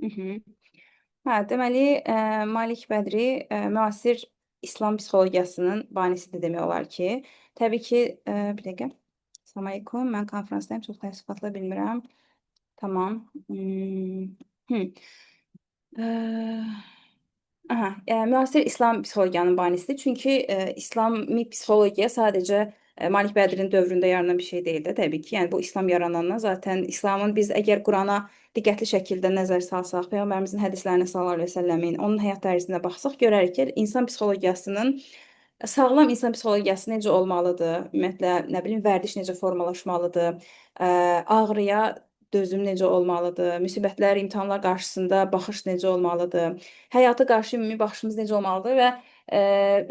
Mhm. Hə, deməli, Malik Bədri müasir İslam psixologiyasının banisidir demək olar ki. Təbii ki, bir dəqiqə. Salam aleykum. Mən konferansdayım. Çox təəssüfatla bilmirəm. Tamam. Hı. Eee, Aha, müasir İslam psixologiyanın banisidir. Çünki İslami psixologiya sadəcə Malik Bədrin dövründə yaranan bir şey deyil də təbii ki. Yəni bu İslam yaranandan zaten İslamın biz əgər Qurana diqqətli şəkildə nəzər salsaq, Peyğəmbərimizin hədislərinə sallallahu əleyhi və səlləmin, onun həyat tərzinə baxsaq görərik ki, insan psixologiyasının sağlam insan psixologiyası necə olmalıdır? Ümumiyyətlə, nə bilim, vərdiş necə formalaşmalıdır? Ağrıya dözüm necə olmalıdır? Müsibətlər, imtahanlar qarşısında baxış necə olmalıdır? Həyata qarşı ümumi baxışımız necə olmalıdır və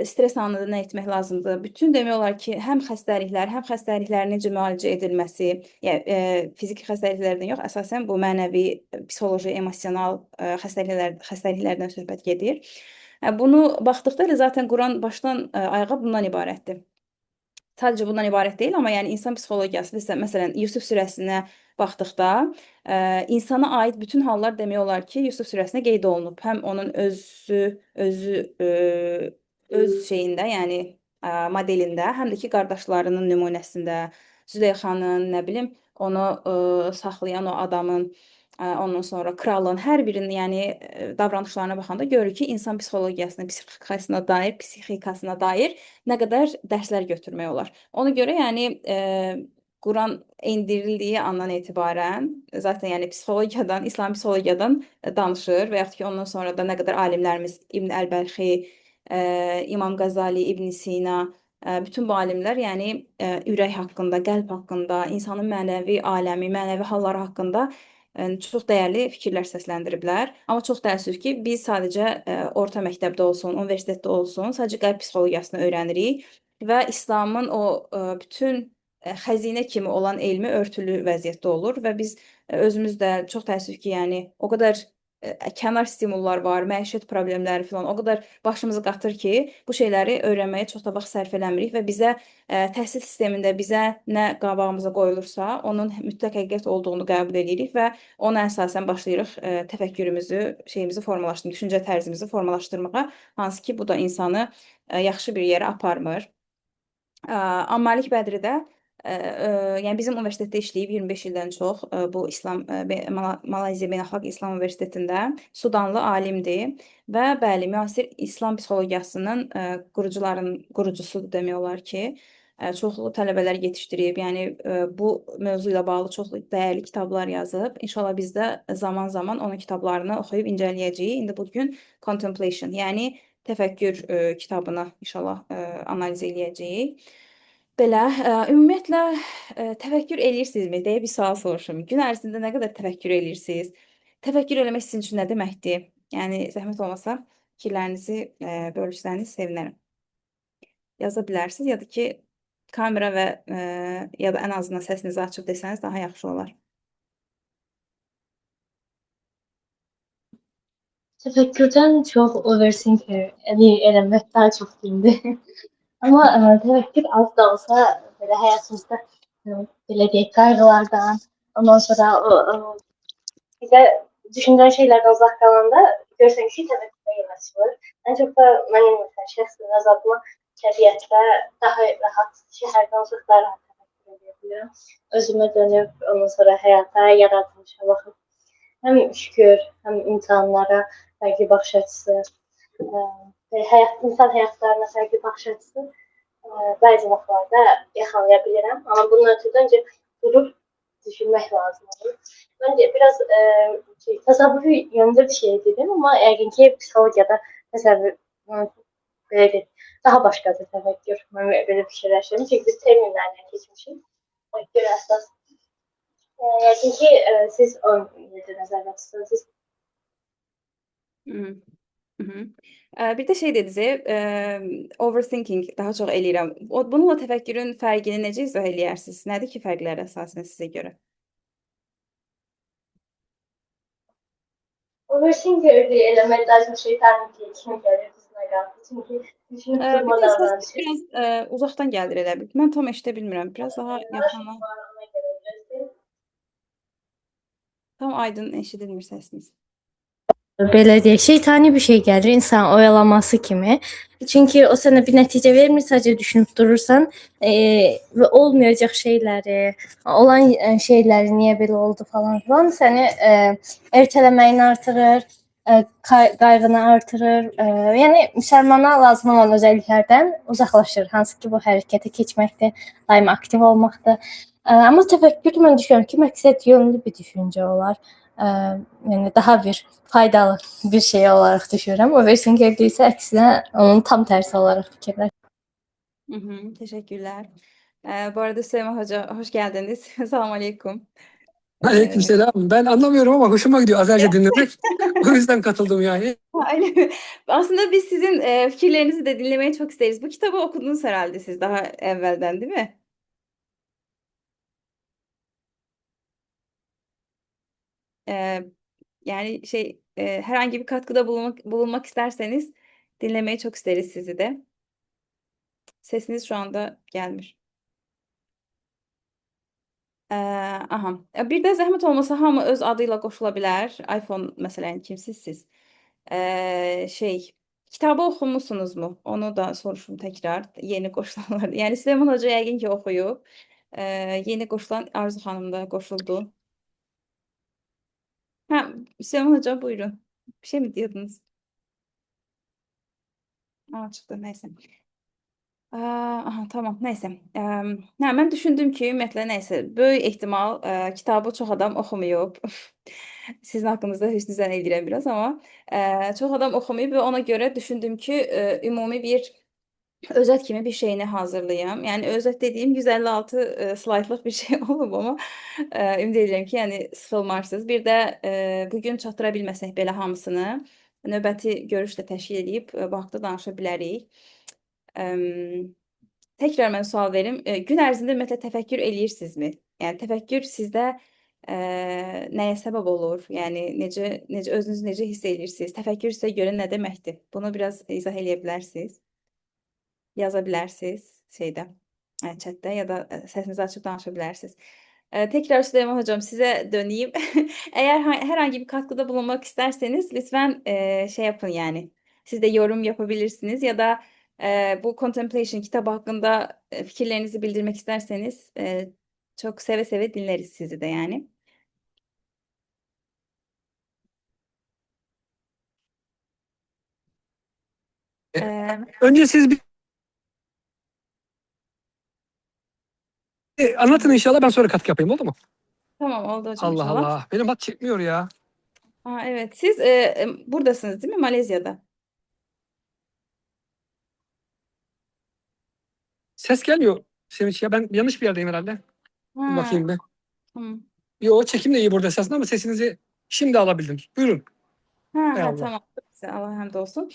stres anında nə etmək lazımdır? Bütün demək olar ki, həm xəstəliklərin necə müalicə edilməsi, yəni fiziki xəstəliklərdən yox, əsasən bu mənəvi, psixoloji, emosional xəstəliklərdən söhbət gedir. Bunu baxdıqda elə zaten Quran başdan ayağa bundan ibarətdir. Sadəcə bundan ibarət deyil, amma yəni insan psixologiyası məsələn Yusuf surəsinə baxdıqda, insana aid bütün hallar demək olar ki, Yusuf surəsində qeyd olunub. Həm onun öz şeyində, yəni modelində, həm də ki, qardaşlarının nümunəsində, Züleyxanın, nə bilim, onu saxlayan o adamın, ondan sonra kralın hər birinin, yəni davranışlarına baxanda görürük ki, insan psixikasına dair nə qədər dərslər götürmək olar. Ona görə yəni Quran endirildiyi andan etibarən zaten yəni psixologiyadan, İslam psixologiyadan danışır və yaxud ki, ondan sonra da nə qədər alimlərimiz İbn Əlbərxi, İmam Qazali, İbn Sina, bütün bu alimlər yəni ürək haqqında, qəlb haqqında, insanın mənəvi aləmi, mənəvi halları haqqında çox dəyərli fikirlər səsləndiriblər. Amma çox təəssüf ki, biz sadəcə orta məktəbdə olsun, universitetdə olsun, sadəcə qəlb psixologiyasını öyrənirik və İslamın o bütün xəzinə kimi olan elmi örtülü vəziyyətdə olur və biz özümüz də çox təəssüf ki, yəni o qədər kənar stimullar var, məişət problemləri filan o qədər başımızı qatır ki, bu şeyləri öyrənməyə çox da vaxt sərf eləmirik və bizə təhsil sistemində bizə nə qabağımıza qoyulursa, onun mütləq həqiqət olduğunu qəbul edirik və ona əsasən başlayırıq təfəkkürümüzü, şeyimizi formalaşdırmağa, düşüncə tərzimizi formalaşdırmağa, hansı ki, bu da insanı yaxşı bir yerə aparmır. Amma Malik Bədri də yəni bizim universitetdə işləyib 25 ildən çox bu İslam Malayziya Beynəlxalq İslam Universitetində Sudanlı alimdir və bəli, müasir İslam psixologiyasının qurucusudur demək olar ki, çoxlu tələbələr yetişdirib. Yəni bu mövzu ilə bağlı çox dəyərli kitablar yazıb. İnşallah biz də zaman-zaman onun kitablarını oxuyub incələyəcəyik. İndi bu gün Contemplation, yəni təfəkkür kitabını inşallah analiz eləyəcəyik. Belə, ümumiyyətlə təfəkkür eləyirsinizmi deyə bir sual soruşum. Gün ərzində nə qədər təfəkkür eləyirsiniz? Təfəkkür eləmək sizin üçün nə deməkdir? Yəni zəhmət olmasa fikirlərinizi bölüşsəniz sevinərəm. Yaza bilərsiniz ya da ki, kamera və ya da ən azından səsinizi açıb desəniz daha yaxşı olar. Təfəkkürdən çox overthinker eləmək daha çox deyimdir. Amma təfəkkür az da olsa belə həyatımızda belə deyək qayğılardan, ondan sonra bizə düşündüyün şeylərdən uzaq qalanda görürsən ki, təfəkkürə yer açılır. Ən çox da mənim məsələn şəxsi azadıma təbiətdə daha rahat, şəhərdən uzaq daha rahat təfəkkür edə bilirəm. Özümə dönüb, ondan sonra həyata, yaradılışa baxıb həm şükür, həm imtahanlara fərqli baxış açısı, insan həyatlarına fərqli baxış açısı bəzi vaxtlarda yaxalaya bilirəm. Amma bunun ötürü öncə durub düşünmək lazım olur. Məncə biraz təsəvvürü yönündə bir şey dedim, amma yəqin ki, psixologiyada təsəvvür belə deyək, daha başqadır təfəkkür. Mən belə fikirləşirəm. Çünki biz terminlərlə keçmişik. Təfəkkür əsas. Yəqin ki, siz o necə nəzərdə tutursunuz? Hı. Hı hı. Bir də şey dediniz, overthinking daha çox eləyirəm. Bununla təfəkkürün fərqini necə izah eləyərsiniz? Nədir ki, fərqləri əsasən sizə görə? Overthinker eləmək daha çox şeytanın kimi gəlir bizə qaldı. Çünki düşünüb Bir durma də səs davranışı. biraz uzaqdan gəlir elə bil. Mən tam eşidə bilmirəm. Biraz daha yaxına. Ona görə Tam aydın eşidilmir səsiniz. Belə deyək, şeytani bir şey gəlir insan oyalaması kimi. Çünki o sənə bir nəticə vermir, sadəcə düşünüb durursan və olmayacaq şeyləri, olan şeyləri niyə belə oldu falan filan səni ertələməyini artırır, qayğını artırır. Yəni müsəlmana lazım olan özəlliklərdən uzaqlaşır. Hansı ki, bu hərəkətə keçməkdir, daima aktiv olmaqdır. Amma təfəkkür mən düşünürəm ki, məqsəd yönlü bir düşüncə olar. Ə, Yəni daha bir faydalı bir şey olaraq düşünürəm. Overthinkerlik isə əksinə onun tam tərsi olaraq fikirləşirəm. Hı hı, teşekkürler. Bu arada Süleyman Hoca hoş geldiniz. Selamun aleyküm. Ee, Aleykümselam. Ben anlamıyorum ama hoşuma gidiyor Azerce dinlemek. O yüzden katıldım yani. aynen. Aslında biz sizin fikirlerinizi de dinlemeyi çok isteriz. Bu kitabı okudunuz herhalde siz daha evvelden, değil mi? Ee, Yani herhangi bir katkıda bulunmak isterseniz dinlemeyi çok isteriz sizi de. Sesiniz şu anda gelmiş. Aha. Bir də zəhmət olmasa hamı öz adıyla qoşula bilər. iPhone məsələn kimsiz siz? Kitabı oxumusunuzmu? Onu da soruşum təkrar yeni qoşulanlar. Yəni Süleyman Hoca yəqin ki oxuyub. Yeni qoşulan Arzu xanım da qoşuldu. Hə, Süleyman Hoca buyurun. Bir şey mi diyordunuz? Aa, çıxdı, nəysə. Aha, tamam, nəysə. Mən düşündüm ki, ümumiyyətlə nəysə, böyük ehtimal kitabı çox adam oxumayıb. Sizin haqqınızda hüsn zənn edirəm biraz, amma çox adam oxumayıb və ona görə düşündüm ki, ümumi bir özet kimi bir şeyini hazırlayım. Yəni özet dediyim 156 slaydlıq bir şey olub, amma ümid edirəm ki, yəni sıxılmarsınız. Bir də bu gün çatdıra bilməsək belə hamısını, növbəti görüş də təşkil edib bu haqda danışa bilərik. Təkrar mən sual verim. Gün ərzində ümumiyyətlə təfəkkür eləyirsinizmi? Yəni təfəkkür sizdə nəyə səbəb olur? Yəni necə özünüzü necə hiss eləyirsiniz? Təfəkkür sizə görə nə deməkdir? Bunu biraz izah eləyə bilərsiniz? Yaza bilərsiniz şeydə, chatdə ya da səsinizi açıb danışa bilərsiniz. Tekrar Süleyman Hocam size döneyim. Eğer herhangi bir katkıda bulunmak isterseniz lütfen şey yapın yani. Siz de yorum yapabilirsiniz ya da bu Contemplation kitabı hakkında fikirlerinizi bildirmek isterseniz çok seve seve dinleriz sizi de yani. Önce siz bir anlatın inşallah ben sonra katkı yapayım oldu mu? Tamam oldu hocam Allah inşallah. Allah. Benim hat çekmiyor ya. Aa, evet siz buradasınız değil mi Malezya'da? Ses gelmiyor Sevinç ya. Ben yanlış bir yerdeyim herhalde. Bir Ha, bakayım bir. tamam. Yo çekim de iyi burada esasında ama sesinizi şimdi alabildim. Buyurun. Hay Ha, Allah. tamam. Güzel, Allah hamdolsun.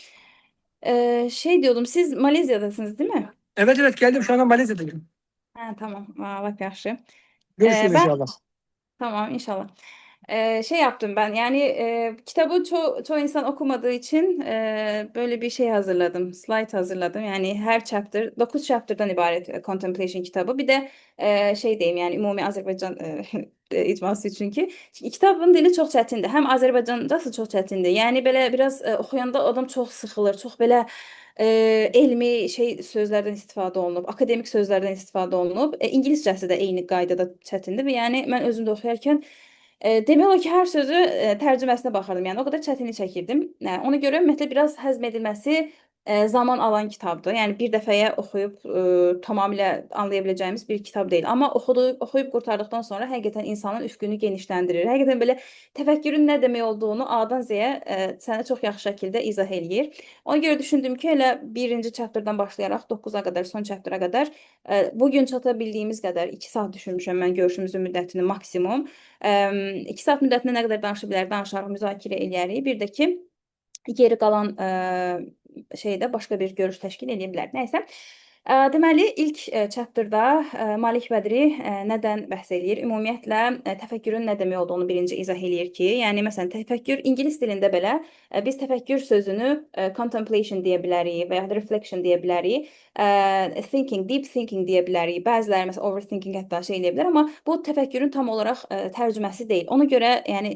Şey diyordum siz Malezya'dasınız değil mi? Evet geldim şu anda Malezya'dayım. Ha, tamam. Bak yaxşı. Görüşürüz Ben inşallah. tamam inşallah. Şey yaptım ben yani kitabı çoğu insan okumadığı için böyle bir şey hazırladım. Slide hazırladım. Yani her chapter 9 chapter'dan ibaret Contemplation kitabı. Bir de şey diyeyim yani Ümumi Azərbaycan icması çünki. Kitabın dili çox çətindir. Həm Azərbaycancası çox çətindir. Yəni belə biraz oxuyanda adam çox sıxılır. Çox belə elmi şey sözlərdən istifadə olunub, akademik sözlərdən istifadə olunub. İngiliscəsi də eyni qaydada çətindir və yəni mən özüm də oxuyarkən demək olar ki, hər sözü tərcüməsinə baxırdım. Yəni o qədər çətinlik çəkirdim. Ona görə ümumiyyətlə biraz həzm edilməsi zaman alan kitabdır. Yəni bir dəfəyə oxuyub tamamilə anlaya biləcəyimiz bir kitab deyil. Amma oxuyub qurtardıqdan sonra həqiqətən insanın üfüqünü genişləndirir. Həqiqətən belə təfəkkürün nə demək olduğunu A-dan Z-yə sənə çox yaxşı şəkildə izah eləyir. Ona görə düşündüm ki, elə birinci chapter'dan başlayaraq 9-a qədər, son chapter'a qədər bu gün çata bildiyimiz qədər 2 saat düşünmüşəm mən görüşümüzün müddətini maksimum. 2 saat müddətində nə qədər danışa bilər, danışarıq, müzakirə eləyərik. Bir də ki, geri qalan şeydə başqa bir görüş təşkil edə bilər. Nəysə, Deməli, ilk chapterda Malik Bədri nədən bəhs eləyir? Ümumiyyətlə təfəkkürün nə demək olduğunu birinci izah eləyir ki, yəni məsələn təfəkkür ingilis dilində belə biz təfəkkür sözünü contemplation deyə bilərik və ya da reflection deyə bilərik. Thinking, deep thinking deyə bilərik. Bəziləri məsələn overthinking hətta şey eləyə bilər, amma bu təfəkkürün tam olaraq tərcüməsi deyil. Ona görə yəni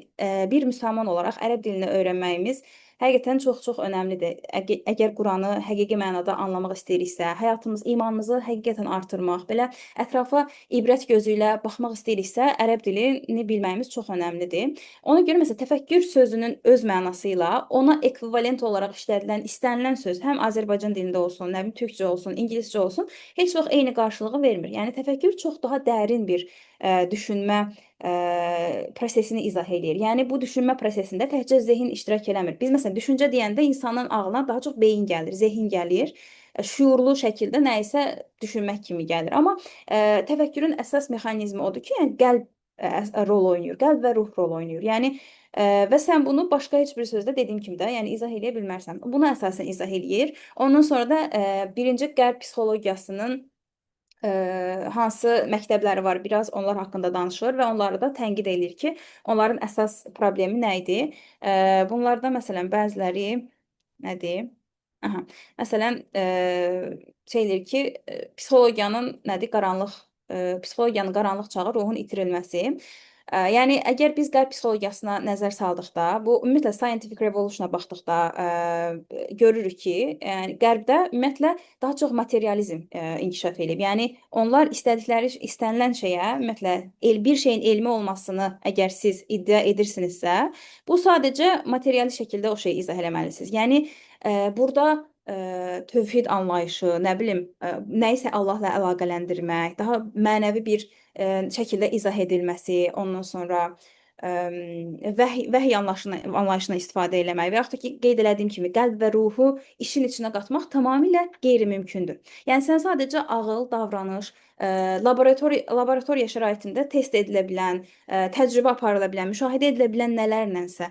bir müsəlman olaraq ərəb dilini öyrənməyimiz həqiqətən çox-çox önəmlidir. Əgər Quranı həqiqi mənada anlamaq istəyiriksə, həyatımız, imanımızı həqiqətən artırmaq, belə ətrafa ibrət gözü ilə baxmaq istəyiriksə, ərəb dilini bilməyimiz çox önəmlidir. Ona görə məsələn təfəkkür sözünün öz mənası ilə ona ekvivalent olaraq işlədilən, istənilən söz həm Azərbaycan dilində olsun, nə bilim türkcə olsun, ingiliscə olsun, heç vaxt eyni qarşılığı vermir. Yəni təfəkkür çox daha dərin bir düşünmə prosesini izah eləyir. Yəni bu düşünmə prosesində təkcə zehin iştirak eləmir. Biz məsələn düşüncə deyəndə insanın ağlına daha çox beyin gəlir, zehin gəlir. Şuurlu şəkildə nə isə düşünmək kimi gəlir. Amma təfəkkürün əsas mexanizmi odur ki, yəni qəlb rol oynayır. Qəlb və ruh rol oynayır. Yəni və sən bunu başqa heç bir sözdə dediyim kimi də, yəni izah eləyə bilmərsən. Bunu əsasən izah eləyir. Ondan sonra da birinci qəlb psixologiyasının hansı məktəbləri var, biraz onlar haqqında danışır və onları da tənqid edir ki, onların əsas problemi nə idi? Bunlardan məsələn bəziləri nədir? Aha. Məsələn, şey deyir ki, psixologiyanın qaranlıq çağı ruhun itirilməsi. Yəni əgər biz qərb psixologiyasına nəzər saldıqda, bu ümumiyyətlə scientific revolution-a baxdıqda görürük ki, yəni qərbdə ümumiyyətlə daha çox materializm inkişaf edib. Yəni onlar istənilən şeyə, ümumiyyətlə bir şeyin elmi olmasını əgər siz iddia edirsinizsə, bu sadəcə material şəkildə o şeyi izah eləməlisiniz. Yəni burada tövhid anlayışı, nə bilim, nə isə Allahla əlaqələndirmək, daha mənəvi bir şəkildə izah edilməsi, ondan sonra vəhy anlayışına istifadə eləmək və yaxud da ki, qeyd elədiyim kimi qəlb və ruhu işin içinə qatmaq tamamilə qeyri-mümkündür. Yəni sən sadəcə ağıl, davranış, laboratoriya şəraitində test edilə bilən, təcrübə aparıla bilən, müşahidə edilə bilən nələrlənsə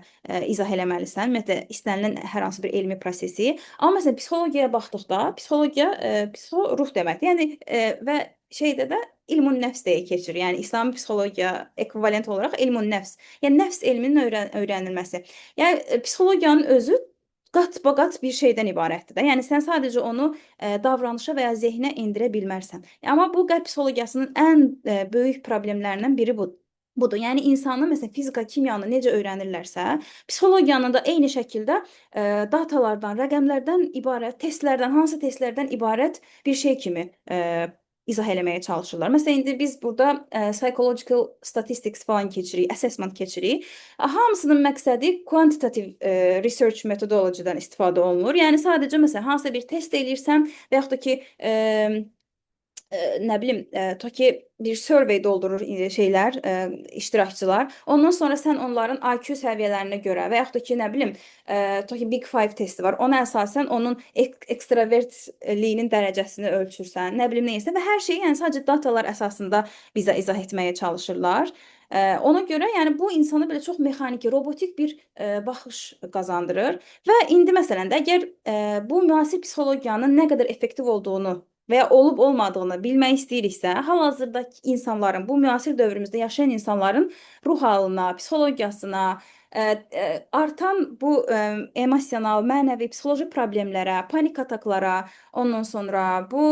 izah eləməlisən. Ümumiyyətlə istənilən hər hansı bir elmi prosesi. Amma məsələn psixologiyaya baxdıqda, ruh deməkdir. Yəni və şeydə də ilmun nəfs deyə keçir. Yəni İslami psixologiya ekvivalent olaraq ilmun nəfs. Yəni nəfs elminin öyrənilməsi. Yəni psixologiyanın özü qat-baqat bir şeydən ibarətdir də. Yəni sən sadəcə onu davranışa və ya zehnə endirə bilmərsən. Amma bu qəlb psixologiyasının ən böyük problemlərindən biri budur. Yəni insanın məsələn fizika, kimyanı necə öyrənirlərsə, psixologiyanın da eyni şəkildə datalardan, rəqəmlərdən ibarət, hansı testlərdən ibarət bir şey kimi izah eləməyə çalışırlar. Məsələn, indi biz burada psychological statistics falan keçirik, assessment keçirik. Hamısının məqsədi quantitative research methodology-dan istifadə olunur. Yəni sadəcə məsələn hansısa bir test eləyirsən və yaxud da ki nə bilim, tutaq ki, bir survey doldurur iştirakçılar. Ondan sonra sən onların IQ səviyyələrinə görə və yaxud da ki, nə bilim, tutaq ki, Big Five testi var. Ona əsasən onun ekstravertliyinin dərəcəsini ölçürsən, nə bilim neysə və hər şeyi yəni sadəcə datalar əsasında bizə izah etməyə çalışırlar. Ona görə yəni bu insana belə çox mexaniki, robotik bir baxış qazandırır və indi məsələn də əgər bu müasir psixologiyanın nə qədər effektiv olduğunu və ya olub-olmadığını bilmək istəyiriksə, hal-hazırdakı insanların, bu müasir dövrümüzdə yaşayan insanların ruh halına, psixologiyasına, artan bu emosional, mənəvi, psixoloji problemlərə, panik ataklara, ondan sonra bu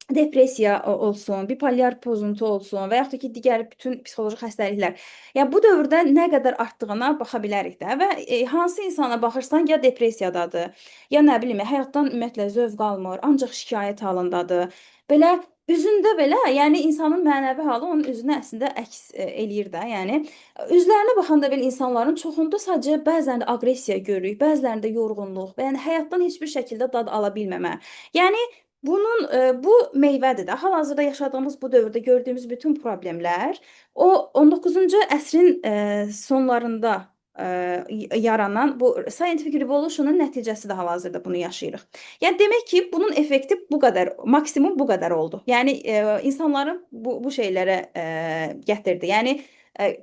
depressiya olsun, bipolyar pozuntu olsun və yaxud da ki, digər bütün psixoloji xəstəliklər. Yəni bu dövrdə nə qədər artdığına baxa bilərik də və hansı insana baxırsan ya depressiyadadır, ya nə bilim, həyatdan ümumiyyətlə zövq almır, ancaq şikayət halındadır. Belə üzündə belə, yəni insanın mənəvi halı onun üzünə əslində əks eləyir də. Yəni üzlərinə baxanda belə insanların çoxunda sadəcə bəzən də aqressiya görürük, bəzilərində yorğunluq və yəni həyatdan heç bir şəkildə dad ala bilməmə. Yəni bu meyvədir də. Hal-hazırda yaşadığımız bu dövrdə gördüyümüz bütün problemlər o 19-cu əsrin sonlarında yaranan bu scientific revolution'un nəticəsidir hal-hazırda bunu yaşayırıq. Yəni demək ki, bunun effekti bu qədər, maksimum bu qədər oldu. Yəni insanları bu şeylərə gətirdi. Yəni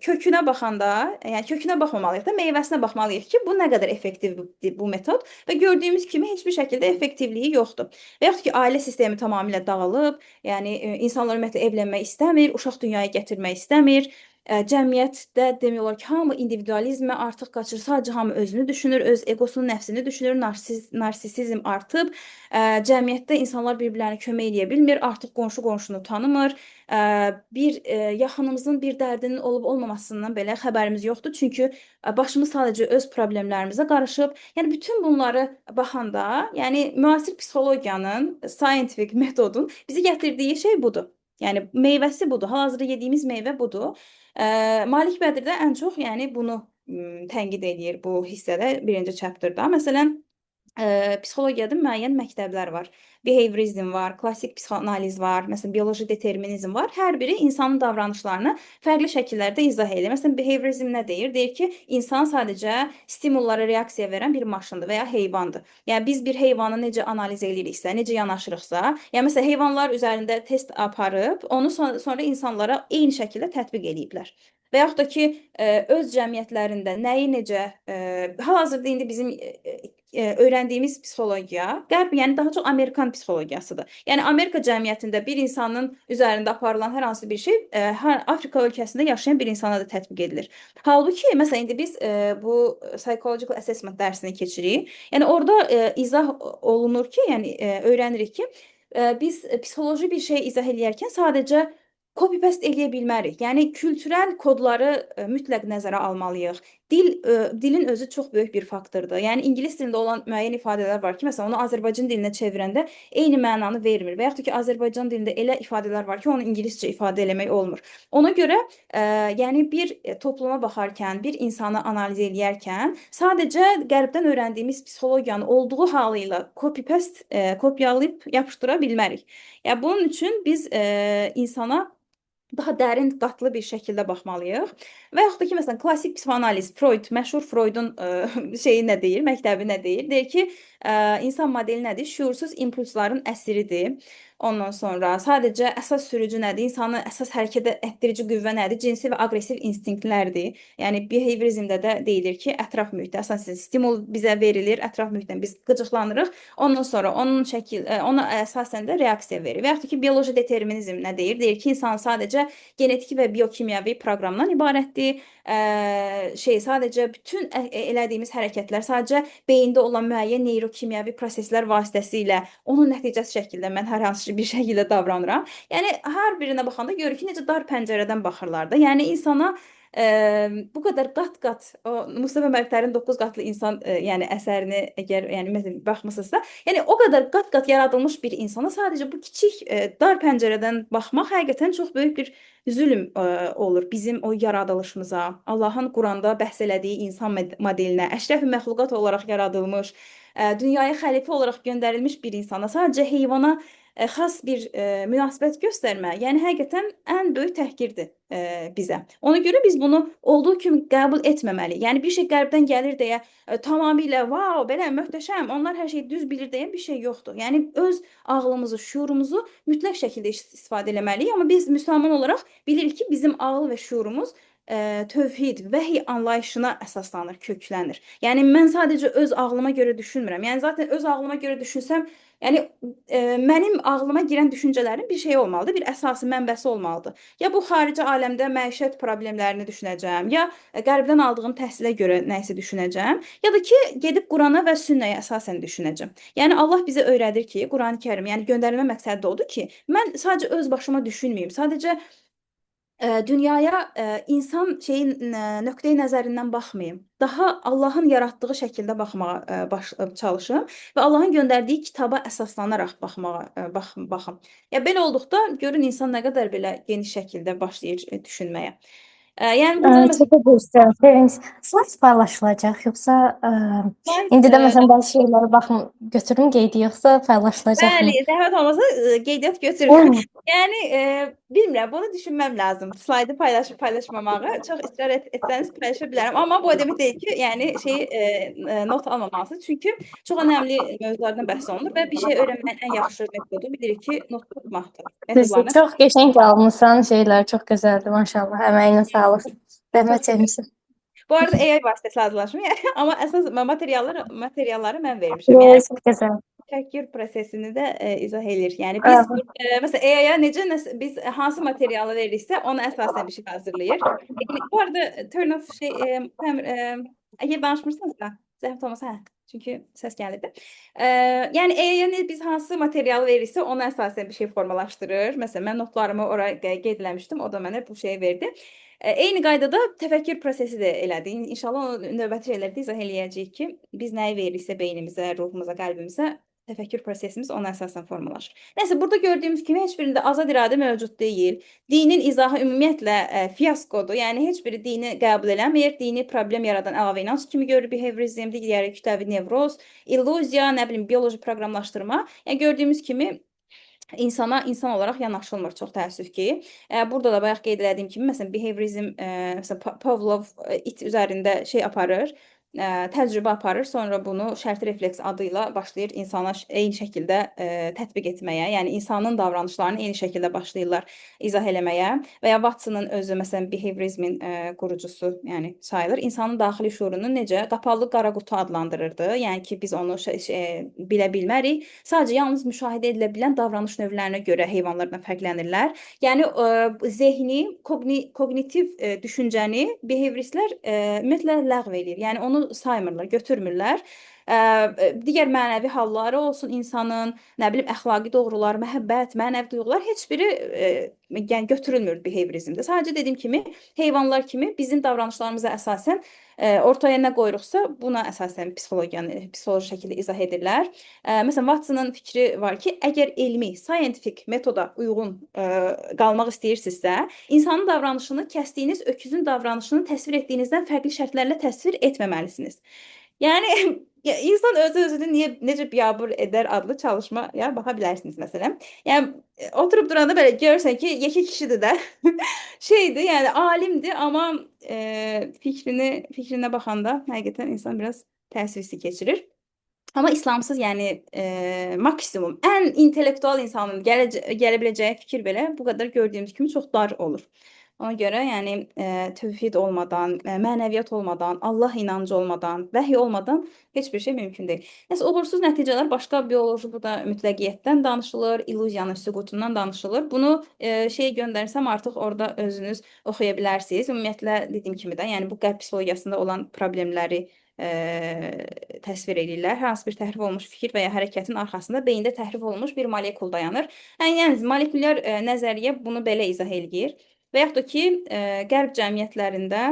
kökünə baxanda, yəni kökünə baxmamalıyıq da, meyvəsinə baxmalıyıq ki, bu nə qədər effektivdir bu metod və gördüyümüz kimi heç bir şəkildə effektivliyi yoxdur. Və yaxud ki, ailə sistemi tamamilə dağılıb, yəni insanlar ümumiyyətlə evlənmək istəmir, uşaq dünyaya gətirmək istəmir. Cəmiyyətdə demək olar ki, hamı individualizmə artıq qaçır, sadəcə hamı özünü düşünür, öz egosunu, nəfsini düşünür, narsisizm artıb. Cəmiyyətdə insanlar bir-birlərinə kömək edə bilmir, artıq qonşu qonşunu tanımır. Bir yaxınımızın bir dərdinin olub-olmamasından belə xəbərimiz yoxdur. Çünki başımız sadəcə öz problemlərimizə qarışıb. Yəni bütün bunları baxanda, yəni müasir psixologiyanın, scientific metodun bizi gətirdiyi şey budur. Yəni meyvəsi budur. Hal-hazırda yediyimiz meyvə budur. Malik Bədir də ən çox yəni bunu tənqid edir bu hissədə, birinci chapterda. Məsələn, psixologiyada müəyyən məktəblər var. Behaviorizm var, klassik psixoanaliz var, məsələn, bioloji determinizm var. Hər biri insanın davranışlarını fərqli şəkillərdə izah edir. Məsələn, behaviorizm nə deyir? Deyir ki, insan sadəcə stimullara reaksiya verən bir maşındır və ya heyvandır. Yəni biz bir heyvanı necə analiz ediriksə, necə yanaşırıqsa, yəni məsələn, heyvanlar üzərində test aparıb, onu sonra insanlara eyni şəkildə tətbiq ediblər. Və yaxud da ki, öz cəmiyyətlərində nəyi necə, hal-hazırda indi bizim öyrəndiyimiz psixologiya, qərb, yəni daha çox Amerikan psixologiyasıdır. Yəni Amerika cəmiyyətində bir insanın üzərində aparılan hər hansı bir şey Afrika ölkəsində yaşayan bir insana da tətbiq edilir. Halbuki, məsələn, indi biz bu psychological assessment dərsini keçirik. Yəni orada izah olunur ki, yəni öyrənirik ki, biz psixoloji bir şey izah eləyərkən sadəcə copy-paste eləyə bilmərik. Yəni kültürel kodları mütləq nəzərə almalıyıq. Dilin özü çox böyük bir faktordur. Yəni ingilis dilində olan müəyyən ifadələr var ki, məsələn, onu Azərbaycan dilinə çevirəndə eyni mənanı vermir. Və yaxud da ki, Azərbaycan dilində elə ifadələr var ki, onu ingiliscə ifadə eləmək olmur. Ona görə, yəni bir topluma baxarkən, bir insanı analiz eləyərkən sadəcə qərbdən öyrəndiyimiz psixologiyanın olduğu halı ilə copy-paste, kopyalayıb yapışdıra bilmərik. Yəni bunun üçün biz insana daha dərin, qatlı bir şəkildə baxmalıyıq. Və yaxud da ki, məsələn, klassik psixoanaliz, Freud, məşhur Freudun şeyi nə deyir, məktəbi nə deyir? Deyir ki, insan modeli nədir? Şüursuz impulsların əsiridir. Ondan sonra sadəcə əsas sürücü nədir? İnsanı əsas hərəkət etdirici qüvvə nədir? Cinsi və aqressiv instinktlərdir. Yəni behaviorizmdə də deyilir ki, ətraf mühitdə əsasən stimul bizə verilir, ətraf mühitdən biz qıcıqlanırıq. Ondan sonra ona əsasən də reaksiya verir. Və yaxud da ki, bioloji determinizm nə deyir? Deyir ki, insan sadəcə genetik və biokimyəvi proqramdan ibarətdir. Sadəcə bütün elədiyimiz hərəkətlər sadəcə beyində olan müəyyən neyrokimyəvi proseslər vasitəsilə onun nəticəsi şəkildə mən hər hansı bir şəkildə davranıram. Yəni hər birinə baxanda görürük ki, necə dar pəncərədən baxırlar da. Yəni insana bu qədər qat-qat, Mustafa Mərtərin 9 qatlı insan yəni əsərini əgər yəni məsələn baxmısınızsa, yəni o qədər qat-qat yaradılmış bir insana sadəcə bu kiçik dar pəncərədən baxmaq həqiqətən çox böyük bir zülm olur bizim o yaradılışımıza, Allahın Quranda bəhs elədiyi insan modelinə, əşrəf məxluqat olaraq yaradılmış, dünyaya xəlifə olaraq göndərilmiş bir insana sadəcə heyvana xas bir münasibət göstərmə, yəni həqiqətən ən böyük təhqirdir bizə. Ona görə biz bunu olduğu kimi qəbul etməməliyik. Yəni bir şey qərbdən gəlir deyə tamamilə wow, belə möhtəşəm, onlar hər şeyi düz bilir deyə bir şey yoxdur. Yəni öz ağlımızı, şuurumuzu mütləq şəkildə istifadə etməliyik, amma biz müsəlman olaraq bilirik ki, bizim ağıl və şuurumuz tövhid, vəhiy anlayışına əsaslanır, köklənir. Yəni mən sadəcə öz ağlıma görə düşünmürəm. Yəni zaten öz ağlıma görə düşünsəm, yəni mənim ağlıma girən düşüncələrin bir şey olmalıdır, bir əsası, mənbəsi olmalıdır. Ya bu xarici aləmdə məişət problemlərini düşünəcəm, ya qərbdən aldığım təhsilə görə nəyisə düşünəcəm, ya da ki, gedib Qurana və sünnəyə əsasən düşünəcəm. Yəni Allah bizə öyrədir ki, Qurani-Kərim, yəni göndərilmə məqsədi də odur ki, mən sadəcə öz başıma düşünməyim, sadəcə dünyaya insan nöqteyi nəzərindən baxmayım. Daha Allahın yaratdığı şəkildə baxmağa çalışım və Allahın göndərdiyi kitaba əsaslanaraq baxım. Ya belə olduqda görün insan nə qədər belə geniş şəkildə başlayır düşünməyə. Yəni burada Çok egoistəm. Sevinç. Slayt paylaşılacaq yoxsa indi də məsələn bəzi şeyləri baxın götürüm qeydi yoxsa paylaşılacaq mı? Bəli, zəhmət olmasa qeydiyyat götürürəm. Yəni bilmirəm, bunu düşünməm lazım. Slaydı paylaşmamağı çox israr etsəniz paylaşa bilərəm. Amma bu demək deyil ki, yəni not almamalısınız. Çünki çox önəmli mövzulardan bəhs olunur və bir şey öyrənməyin ən yaxşı metodu bilirik ki, not tutmaqdır. Düzdür, çox qəşəng almısan şeylər, çox gözəldir maşallah. Əməyinə sağlıq. Zəhmət çəkmişəm. Bu arada AI vasitəsilə hazırlaşmır, amma əsas materialları mən vermişəm. Yox, Yəni çox gözəl. təfəkkür prosesini də izah eləyir. Yəni biz Aha. məsələn AI-ya biz hansı materialı veririksə, ona əsasən bir şey hazırlayır. Bu arada turn off əgər danışmırsanızsa, zəhmət olmasa çünki səs gəlirdi. Yəni AI-ya biz hansı materialı veririksə, ona əsasən bir şey formalaşdırır. Məsələn, mən notlarımı ora qeyd eləmişdim, o da mənə bu şeyi verdi. Eyni qaydada təfəkkür prosesi də elədi. İnşallah onu növbəti şeylərdə izah eləyəcəyik ki, biz nəyi veririksə beynimizə, ruhumuza, qəlbimizə, təfəkkür prosesimiz ona əsasən formalaşır. Nəsə, burada gördüyümüz kimi heç birində azad iradə mövcud deyil. Dinin izahı ümumiyyətlə fiaskodur. Yəni heç biri dini qəbul eləmir. Dini problem yaradan əlavə inanc kimi görür behaviorizm, digəri kütləvi nevroz, illüziya, nə bilim bioloji proqramlaşdırma. Yəni gördüyümüz kimi insana insan olaraq yanaşılmır, çox təəssüf ki. Burada da bayaq qeyd etdiyim kimi, məsələn, behaviorizm, məsələn, Pavlov it üzərində şey aparır, təcrübə aparır, sonra bunu şərti refleks adı ilə başlayır insana eyni şəkildə tətbiq etməyə, yəni insanın davranışlarını eyni şəkildə başlayırlar izah eləməyə və ya Watson'ın özü, məsələn, behaviorizmin qurucusu, yəni sayılır. İnsanın daxili şuurunu necə qapalı qara qutu adlandırırdı, yəni ki, biz onu bilə bilmərik. Sadəcə yalnız müşahidə edilə bilən davranış növlərinə görə heyvanlardan fərqlənirlər. Yəni zehni, koqnitiv düşüncəni behavioristlər ümumiyyətlə ləğv edir. Yəni onu saymırlar, götürmürlər. Digər mənəvi halları olsun insanın, nə bilim əxlaqi doğrular, məhəbbət, mənəvi duyğular heç biri yəni götürülmür behaviorizmdə. Sadəcə dediyim kimi heyvanlar kimi bizim davranışlarımıza əsasən ortaya nə qoyuruqsa, buna əsasən psixoloji şəkildə izah edirlər. Məsələn, Watson'ın fikri var ki, əgər elmi, scientific metoda uyğun qalmaq istəyirsinizsə, insanın davranışını kəsdiyiniz öküzün davranışını təsvir etdiyinizdən fərqli şərtlərlə təsvir etməməlisiniz. Yəni insan özünü necə biabır edər adlı çalışmaya baxa bilərsiniz məsələn. Yəni oturub duranda belə görürsən ki, yekə kişidir də. Şeydir, yəni alimdir, amma fikrinə baxanda həqiqətən insan biraz təəssüf hissi keçirir. Amma İslamsız, yəni maksimum ən intellektual insanın gələ biləcəyi fikir belə bu qədər gördüyümüz kimi çox dar olur. Ona görə yəni tövhid olmadan, mənəviyyat olmadan, Allah inancı olmadan, vəhy olmadan heç bir şey mümkün deyil. Nəsə uğursuz nəticələr başqa bioloji, bu da mütləqiyyətdən danışılır, illüziyanın süqutundan danışılır. Bunu şeyə göndərsəm artıq orada özünüz oxuya bilərsiniz. Ümumiyyətlə dediyim kimi də, yəni bu qərb psixologiyasında olan problemləri təsvir edirlər. Hər hansı bir təhrif olmuş fikir və ya hərəkətin arxasında beyində təhrif olmuş bir molekul dayanır. Yəni molekulyar nəzəriyyə bunu belə izah eləyir. Və yaxud da ki, qərb cəmiyyətlərində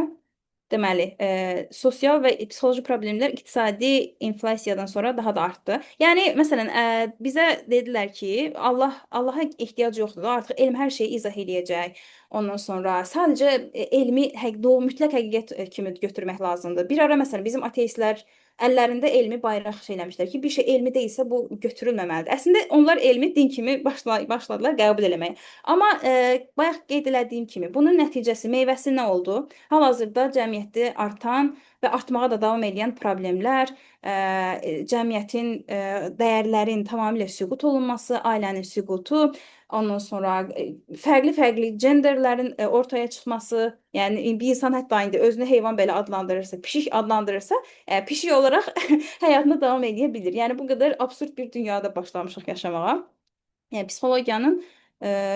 deməli, sosial və psixoloji problemlər iqtisadi inflasiyadan sonra daha da artdı. Yəni məsələn, bizə dedilər ki, Allaha ehtiyac yoxdur, artıq elm hər şeyi izah eləyəcək. Ondan sonra sadəcə elmi mütləq həqiqət kimi götürmək lazımdır. Bir ara məsələn bizim ateistlər əllərində elmi bayraq eləmişlər ki, bir şey elmi deyilsə bu götürülməməlidir. Əslində onlar elmi din kimi başladılar qəbul eləməyə. Amma bayaq qeyd elədiyim kimi bunun nəticəsi, meyvəsi nə oldu? Hal-hazırda cəmiyyətdə artan və artmağa da davam edən problemlər, cəmiyyətin dəyərlərin tamamilə süqut olunması, ailənin süqutu, ondan sonra fərqli genderlərin ortaya çıxması, yəni bir insan hətta indi özünü heyvan belə adlandırırsa, pişik adlandırırsa, pişik olaraq həyatına davam edə bilir. Yəni bu qədər absurd bir dünyada başlamışıq yaşamağa. Yəni psixologiyanın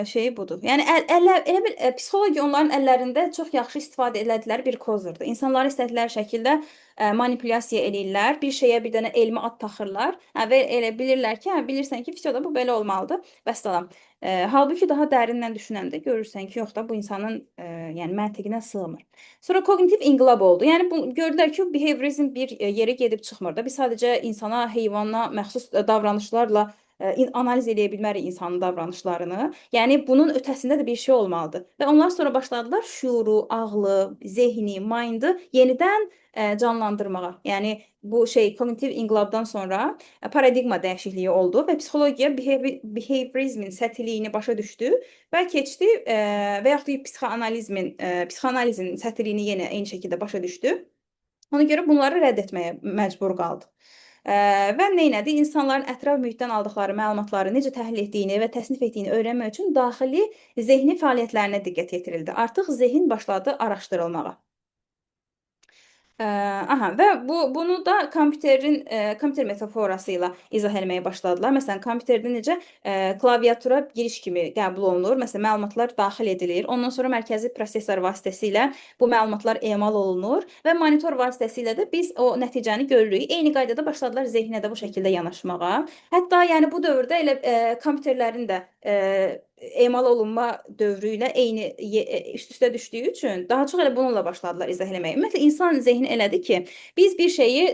şeyi budur. Yəni elə bir psixologiya onların əllərində çox yaxşı istifadə elədikləri bir kozurdur. İnsanları istədikləri şəkildə manipulyasiya eləyirlər. Bir şeyə bir dənə elmi ad taxırlar və elə bilirlər ki, bilirsən ki, fisioda bu belə olmalıdır. Vəssalam. Halbuki daha dərindən düşünəndə görürsən ki, yox da bu insanın yəni məntiqinə sığmır. Sonra koqnitiv inqilab oldu. Yəni gördülər ki, behaviorizm bir yerə gedib çıxmır da. Biz sadəcə insana, heyvana məxsus davranışlarla analiz edə bilmərik insanın davranışlarını. Yəni bunun ötəsində də bir şey olmalıdır. Və onlar sonra başladılar şüuru, ağlı, zehni, mind'ı yenidən canlandırmağa. Yəni bu koqnitiv inqilabdan sonra paradigma dəyişikliyi oldu və psixologiya behaviorizmin səthiliyini başa düşdü və keçdi və yaxud da psixoanalizin səthiliyini yenə eyni şəkildə başa düşdü. Ona görə bunları rədd etməyə məcbur qaldı. Və neynədi? İnsanların ətraf mühitdən aldıqları məlumatları necə təhlil etdiyini və təsnif etdiyini öyrənmək üçün daxili zehni fəaliyyətlərinə diqqət yetirildi. Artıq zehin başladı araşdırılmağa. Aha və bunu da kompüter metaforası ilə izah etməyə başladılar. Məsələn, kompüterdə necə klaviatura giriş kimi qəbul olunur. Məsələn, məlumatlar daxil edilir. Ondan sonra mərkəzi prosesor vasitəsilə bu məlumatlar emal olunur və monitor vasitəsilə də biz o nəticəni görürük. Eyni qaydada başladılar zehnə də bu şəkildə yanaşmağa. Hətta yəni bu dövrdə elə kompüterlərin də emal olunma dövrü ilə eyni üst-üstə düşdüyü üçün daha çox elə bununla başladılar izah eləməyə. Ümumiyyətlə insan zehni elədir ki, biz bir şeyi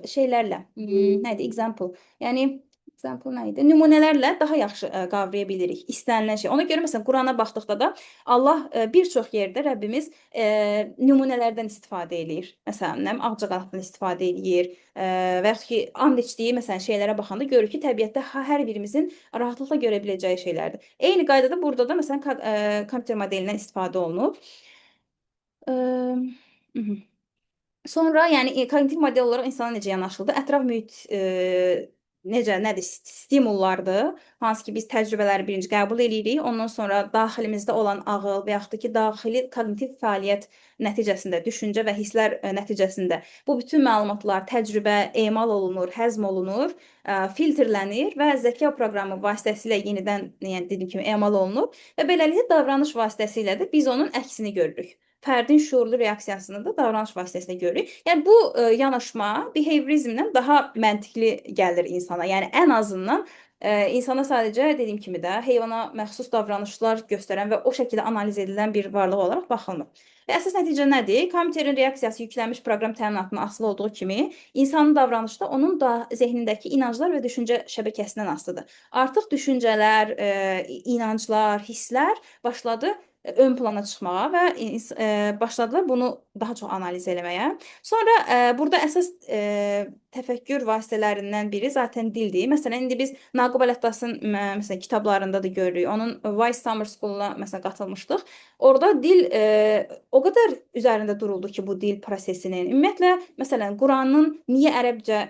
şeylərlə, nədir, example, yəni example nə idi? Nümunələrlə daha yaxşı qavraya bilirik istənilən şey. Ona görə məsələn Qurana baxdıqda da Allah bir çox yerdə Rəbbimiz nümunələrdən istifadə eləyir. Məsələn, nə bilim, ağcaqanaddan istifadə eləyir və yaxud ki, and içdiyi məsələn şeylərə baxanda görürük ki, təbiətdə hər birimizin rahatlıqla görə biləcəyi şeylərdir. Eyni qaydada burada da məsələn kompüter modelindən istifadə olunub. Sonra yəni kognitiv model olaraq insana necə yanaşıldı? Ətraf mühit necə, nədir, stimullardır. Hansı ki biz təcrübələri birinci qəbul edirik, ondan sonra daxilimizdə olan ağıl və yaxud da ki daxili kognitiv fəaliyyət nəticəsində, düşüncə və hisslər nəticəsində bu bütün məlumatlar, təcrübə emal olunur, həzm olunur, filtrlənir və zəka proqramı vasitəsilə yenidən, yəni dediyim kimi emal olunur və beləliklə davranış vasitəsilə də biz onun əksini görürük. Fərdin şuurlu reaksiyasını da davranış vasitəsilə görürük. Yəni bu yanaşma behaviorizmdən daha məntiqli gəlir insana. Yəni ən azından insana sadəcə dediyim kimi də heyvana məxsus davranışlar göstərən və o şəkildə analiz edilən bir varlıq olaraq baxılmır. Və əsas nəticə nədir? Kompüterin reaksiyası yüklənmiş proqram təminatına asılı olduğu kimi, insanın davranışı da onun da zehnindəki inanclar və düşüncə şəbəkəsindən asılıdır. Artıq düşüncələr, inanclar, hisslər başladı ön plana çıxmağa və başladılar bunu daha çox analiz eləməyə. Sonra burada əsas təfəkkür vasitələrindən biri zaten dildir. Məsələn, indi biz Naqib Ələddasın məsələn kitablarında da görürük. Onun Wise Summer School-una məsələn qatılmışdıq. Orada dil o qədər üzərində duruldu ki, bu dil prosesinin. Ümumiyyətlə, məsələn, Quranın niyə ərəbcə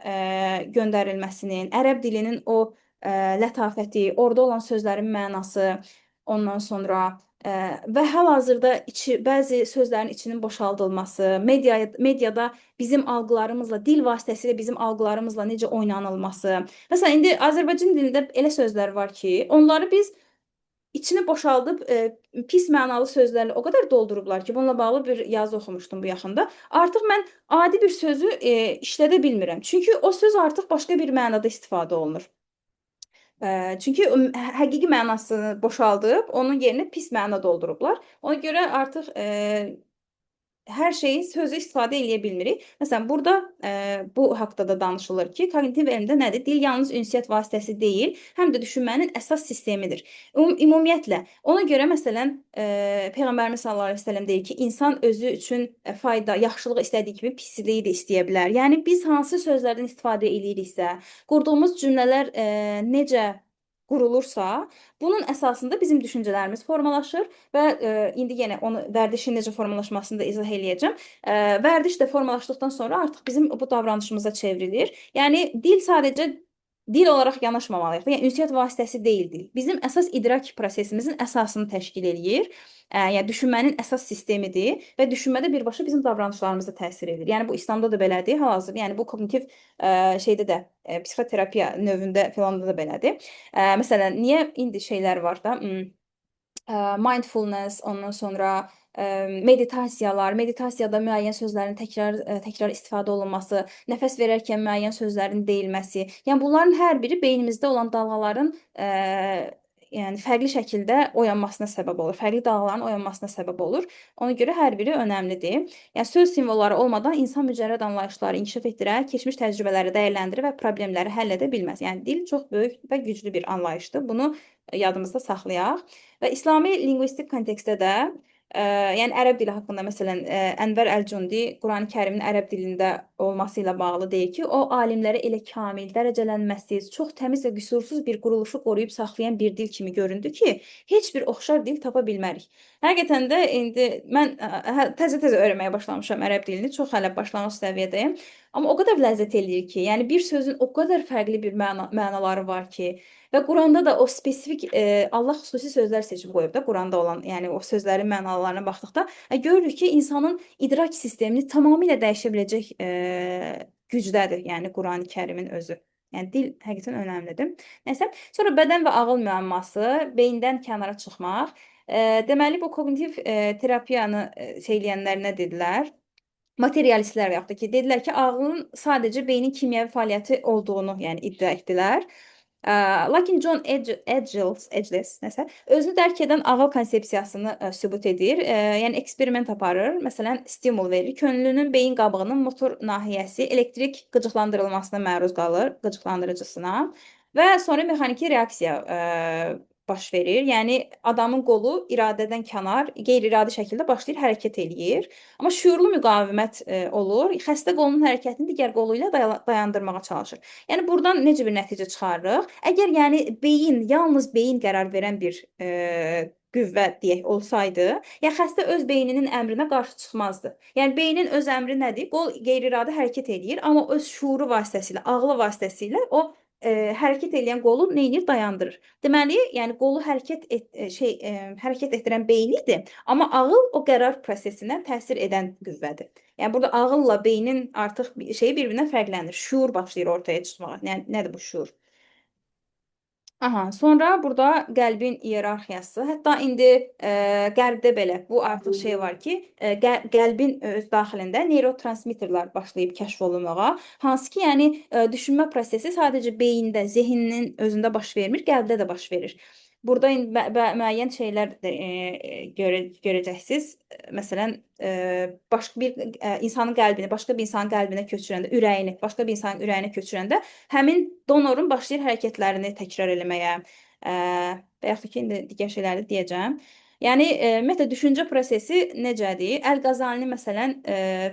göndərilməsinin, ərəb dilinin o lətafəti, orada olan sözlərin mənası, ondan sonra və hal-hazırda bəzi sözlərin içinin boşaldılması, mediada bizim algılarımızla, dil vasitəsilə bizim algılarımızla necə oynanılması. Məsələn, indi Azərbaycan dilində elə sözlər var ki, onları biz içini boşaldıb pis mənalı sözlərlə o qədər doldurublar ki, bununla bağlı bir yazı oxumuşdum bu yaxında. Artıq mən adi bir sözü işlədə bilmirəm. Çünki o söz artıq başqa bir mənada istifadə olunur. Çünki həqiqi mənasını boşaldıb, onun yerinə pis məna doldurublar. Ona görə artıq hər şeyi sözü istifadə eləyə bilmirik. Məsələn, burada bu haqda da danışılır ki, kognitiv elmdə nədir? Dil yalnız ünsiyyət vasitəsi deyil, həm də düşünmənin əsas sistemidir. Ümumiyyətlə, ona görə məsələn, Peyğəmbərimiz sallallahu əleyhi və səlləm deyir ki, insan özü üçün fayda, yaxşılığı istədiyi kimi pisliyi də istəyə bilər. Yəni biz hansı sözlərdən istifadə eləyiriksə, qurduğumuz cümlələr necə qurulursa, bunun əsasında bizim düşüncələrimiz formalaşır və indi yenə onu vərdişin necə formalaşmasını da izah eləyəcəm. Vərdiş də formalaşdıqdan sonra artıq bizim bu davranışımıza çevrilir. Yəni dil sadəcə dil olaraq yanaşmamalıyıq. Yəni ünsiyyət vasitəsi deyil dil. Bizim əsas idrak prosesimizin əsasını təşkil eləyir. Yəni düşünmənin əsas sistemidir və düşünmədə birbaşa bizim davranışlarımıza təsir edir. Yəni bu İslamda da belədir, hal-hazırda. Yəni bu kognitiv şeydə də psixoterapiya növündə filanda da belədir. Məsələn, niyə indi şeylər var da, mindfulness, ondan sonra meditasiyada müəyyən sözlərin təkrar istifadə olunması, nəfəs verərkən müəyyən sözlərin deyilməsi. Yəni bunların hər biri beynimizdə olan dalğaların yəni fərqli şəkildə oyanmasına səbəb olur. Fərqli dalğaların oyanmasına səbəb olur. Ona görə hər biri önəmlidir. Yəni söz simvolları olmadan insan mücərrəd anlayışları inkişaf etdirər, keçmiş təcrübələri dəyərləndirir və problemləri həll edə bilməz. Yəni dil çox böyük və güclü bir anlayışdır. Bunu yadımızda saxlayaq. Və İslami lingvistik kontekstdə də yəni ərəb dili haqqında məsələn Ənvər Əl-Cundi Qurani-Kərimin ərəb dilində olması ilə bağlı deyir ki, o alimlərə elə kamil, dərəcələnməsiz, çox təmiz və qüsursuz bir quruluşu qoruyub saxlayan bir dil kimi göründü ki, heç bir oxşar dil tapa bilmərik. Həqiqətən də indi mən təzə-təzə öyrənməyə başlamışam ərəb dilini, çox hələ başlanğıc səviyyədəyəm. Amma o qədər ləzzət eləyir ki, yəni bir sözün o qədər fərqli bir mənaları var ki, və Quranda da o spesifik Allah xüsusi sözlər seçib qoyub da Quranda olan, yəni o sözlərin mənalarına baxdıqda görürük ki, insanın idrak sistemini tamamilə dəyişə biləcək gücdədir, yəni Qurani-Kərimin özü. Yəni dil həqiqətən önəmlidir. Nəsə, sonra bədən və ağıl müəmması, beyindən kənara çıxmaq. Deməli bu koqnitiv terapiyanı eləyənlər nə dedilər? Materialistlər və yaxud da ki, dedilər ki, ağlın sadəcə beynin kimyəvi fəaliyyəti olduğunu, yəni iddia etdilər. Lakin John Edges nəsə özünü dərk edən ağıl konsepsiyasını sübut edir. Yəni eksperiment aparır. Məsələn, stimul verir. Könüllünün beyin qabığının motor nahiyəsi elektrik qıcıqlandırılmasına məruz qalır, qıcıqlandırıcısına və sonra mexaniki reaksiya baş verir. Yəni adamın qolu iradədən kənar, qeyri-iradi şəkildə başlayır hərəkət eləyir. Amma şüurlu müqavimət olur. Xəstə qolunun hərəkətini digər qolu ilə dayandırmağa çalışır. Yəni buradan necə bir nəticə çıxarırıq? Əgər yəni beyin, yalnız beyin qərar verən bir qüvvə deyək olsaydı, yəni xəstə öz beyninin əmrinə qarşı çıxmazdı. Yəni beynin öz əmri nədir? Qol qeyri-iradi hərəkət eləyir, amma öz şuuru vasitəsilə, ağlı vasitəsilə o hərəkət edən qolu nə edir? Dayandırır. Deməli, yəni qolu hərəkət etdirən beyin idi, amma ağıl o qərar prosesinə təsir edən qüvvədir. Yəni burada ağılla beynin artıq bir-birindən fərqlənir. Şuur başlayır ortaya çıxmağa. Yəni nədir bu şuur? Sonra burada qəlbin iyerarxiyası, hətta indi qərbdə belə bu artıq var ki, qəlbin öz daxilində neyrotransmitterlər başlayıb kəşf olunmağa, hansı ki, yəni düşünmə prosesi sadəcə beyində, zehninin özündə baş vermir, qəlbdə də baş verir. Burada müəyyən şeylər görəcəksiniz. Məsələn, başqa bir insanın qəlbini, başqa bir insanın qəlbinə köçürəndə, ürəyini, başqa bir insanın ürəyinə köçürəndə həmin donorun başlayır hərəkətlərini təkrar eləməyə və yaxud da ki, indi digər şeyləri deyəcəm. Yəni, ümumiyyətlə, düşüncə prosesi necədir? Əl-Qazalinin, məsələn,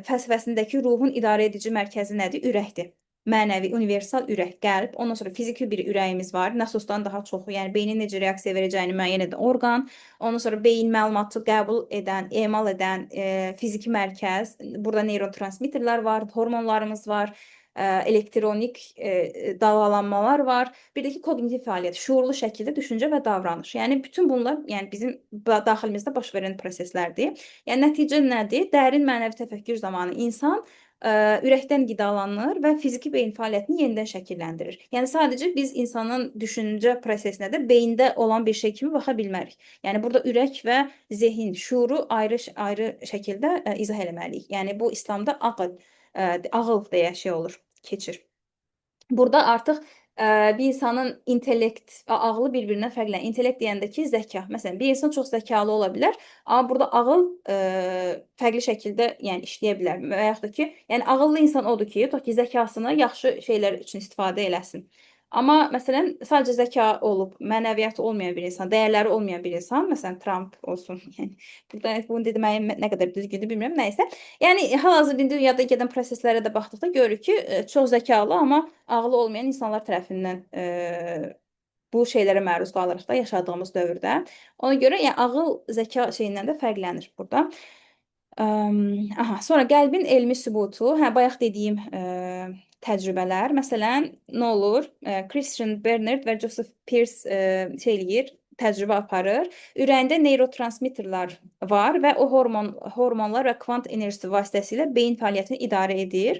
fəlsəfəsindəki ruhun idarə edici mərkəzi nədir? Ürəkdir. Mənəvi, universal ürək, qəlb. Ondan sonra fiziki bir ürəyimiz var. Nasosdan daha çoxu, yəni beynin necə reaksiya verəcəyini müəyyən edən orqan. Ondan sonra beyin məlumatı qəbul edən, emal edən fiziki mərkəz. Burada neyrotransmitterlər var, hormonlarımız var, elektronik dalgalanmalar var. Bir də ki, koqnitiv fəaliyyət, şuurlu şəkildə düşüncə və davranış. Yəni bütün bunlar yəni bizim daxilimizdə baş verən proseslərdir. Yəni nəticə nədir? Dərin mənəvi təfəkkür zamanı insan ürəkdən qidalanır və fiziki beyin fəaliyyətini yenidən şəkilləndirir. Yəni sadəcə biz insanın düşüncə prosesinə də beyində olan bir şey kimi baxa bilmərik. Yəni burada ürək və zehin, şuuru ayrı şəkildə izah eləməliyik. Yəni bu İslamda ağıl deyə olur, keçir. Burada artıq bir insanın intellekt, ağlı bir-birindən fərqlənir. İntellekt deyəndə ki, zəka. Məsələn, bir insan çox zəkalı ola bilər, amma burada ağıl fərqli şəkildə yəni işləyə bilər. Və yaxud da ki, yəni ağıllı insan odur ki, zəkasını yaxşı şeylər üçün istifadə eləsin. Amma məsələn, sadəcə zəka olub, mənəviyyatı olmayan bir insan, dəyərləri olmayan bir insan, məsələn, Trump olsun, yəni burada bunu deməyin nə qədər düzgündür bilmirəm, nəysə. Yəni hal-hazırda indi dünyada gedən proseslərə də baxdıqda görürük ki, çox zəkalı, amma ağlı olmayan insanlar tərəfindən bu şeylərə məruz qalırıq da yaşadığımız dövrdə. Ona görə yəni ağıl zəka şeyindən də fərqlənir burada. Sonra qəlbin elmi sübutu, bayaq dediyim təcrübələr. Məsələn, nə olur? Christian Bernard və Joseph Pearce təcrübə aparır. Ürəyində neyrotransmitterlər var və o hormonlar və kvant enerjisi vasitəsilə beyin fəaliyyətini idarə edir.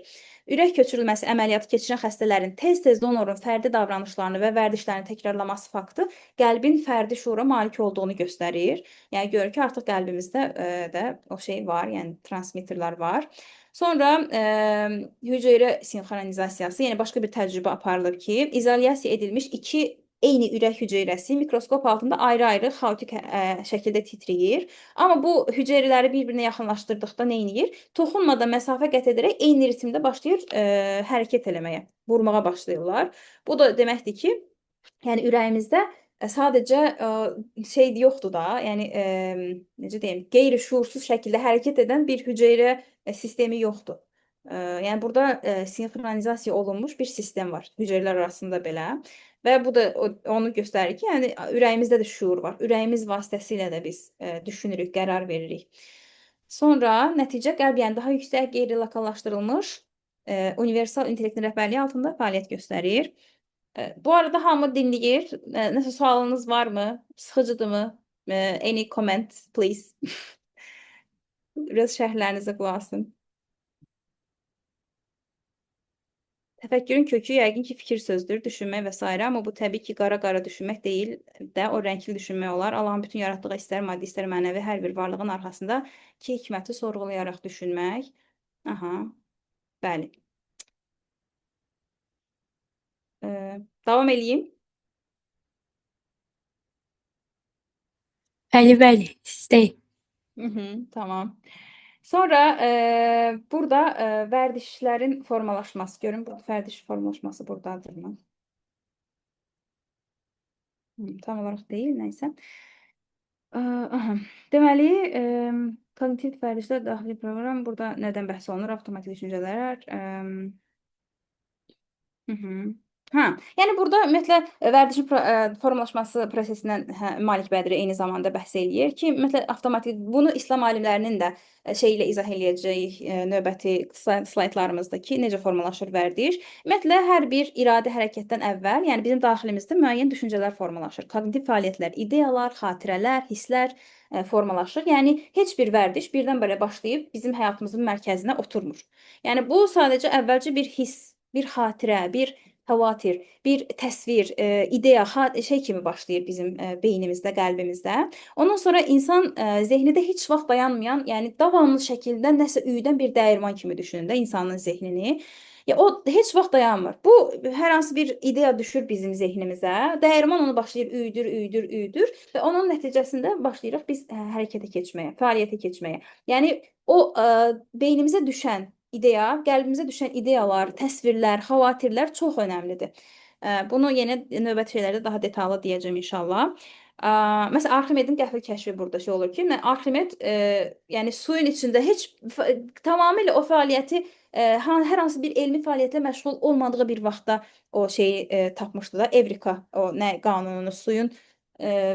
Ürək köçürülməsi əməliyyatı keçirən xəstələrin tez-tez donorun fərdi davranışlarını və vərdişlərini təkrarlaması faktı qəlbin fərdi şuura malik olduğunu göstərir. Yəni görür ki, artıq qəlbimizdə də o şey var, yəni transmitterlər var. Sonra hüceyrə sinxronizasiyası, yəni başqa bir təcrübə aparılır ki, izolyasiya edilmiş iki eyni ürək hüceyrəsi mikroskop altında ayrı-ayrı xaotik şəkildə titrəyir. Amma bu hüceyrələri bir-birinə yaxınlaşdırdıqda nə edir? Toxunmadan məsafə qət edərək eyni ritmdə başlayır hərəkət eləməyə, vurmağa başlayırlar. Bu da deməkdir ki, yəni ürəyimizdə sadəcə şey yoxdur da, yəni necə deyim, qeyri-şuursuz şəkildə hərəkət edən bir hüceyrə sistemi yoxdur. Yəni burada sinxronizasiya olunmuş bir sistem var hüceyrələr arasında belə və bu da onu göstərir ki, yəni ürəyimizdə də şuur var. Ürəyimiz vasitəsilə də biz düşünürük, qərar veririk. Sonra nəticə qəlb, yəni daha yüksək qeyri-lokallaşdırılmış universal intellektin rəhbərliyi altında fəaliyyət göstərir. Bu arada hamı dinləyir. Nəsə sualınız varmı? Sıxıcıdırmı? Any comment, please? Biraz şərhlərinizə qulaq asın. Təfəkkürün kökü yəqin ki, fikir sözdür, düşünmək və s. Amma bu təbii ki, qara-qara düşünmək deyil də, o rəngli düşünmək olar. Allahın bütün yaratdığı istər maddi, istər mənəvi hər bir varlığın arxasında ki, hikməti sorğulayaraq düşünmək. Aha, bəli. Davam eləyim. Bəli, bəli, sizdəyik. Tamam. Sonra burada vərdişlərin formalaşması. Görün, bu vərdiş formalaşması buradadırmı? Tam olaraq deyil, nəysə. Aha. Deməli, kognitiv vərdişlər daxili proqram. Burada nədən bəhs olunur? Avtomatik düşüncələr. Hə, yəni burada ümumiyyətlə vərdişin formalaşması prosesindən Malik Bədri eyni zamanda bəhs eləyir ki, ümumiyyətlə avtomatik bunu İslam alimlərinin də şeyi ilə izah eləyəcəyik növbəti slaydlarımızda ki, necə formalaşır vərdiş. Ümumiyyətlə hər bir iradə hərəkətdən əvvəl, yəni bizim daxilimizdə müəyyən düşüncələr formalaşır. Kognitiv fəaliyyətlər, ideyalar, xatirələr, hisslər formalaşır. Yəni heç bir vərdiş birdən-birə başlayıb bizim həyatımızın mərkəzinə oturmur. Yəni bu sadəcə əvvəlcə bir hiss, bir xatirə, bir xavatir, bir təsvir, ideya, şey kimi başlayır bizim beynimizdə, qəlbimizdə. Ondan sonra insan zehnində heç vaxt dayanmayan, yəni davamlı şəkildə nəsə üyüdən bir dəyirman kimi düşünün də insanın zehnini. Ya o heç vaxt dayanmır. Bu hər hansı bir ideya düşür bizim zehnimizə. Dəyirman onu başlayır üyüdür və onun nəticəsində başlayırıq biz hərəkətə keçməyə, fəaliyyətə keçməyə. Yəni o beynimizə düşən ideya, qəlbimizə düşən ideyalar, təsvirlər, xavatirlər çox önəmlidir. Bunu yenə növbəti şeylərdə daha detallı deyəcəm inşallah. Məsələn, Arximedin qəfil kəşfi burada şey olur ki, Arximed yəni suyun içində heç tamamilə o fəaliyyəti hər hansı bir elmi fəaliyyətlə məşğul olmadığı bir vaxtda o şeyi tapmışdı da, Evrika, o nə qanununu, suyun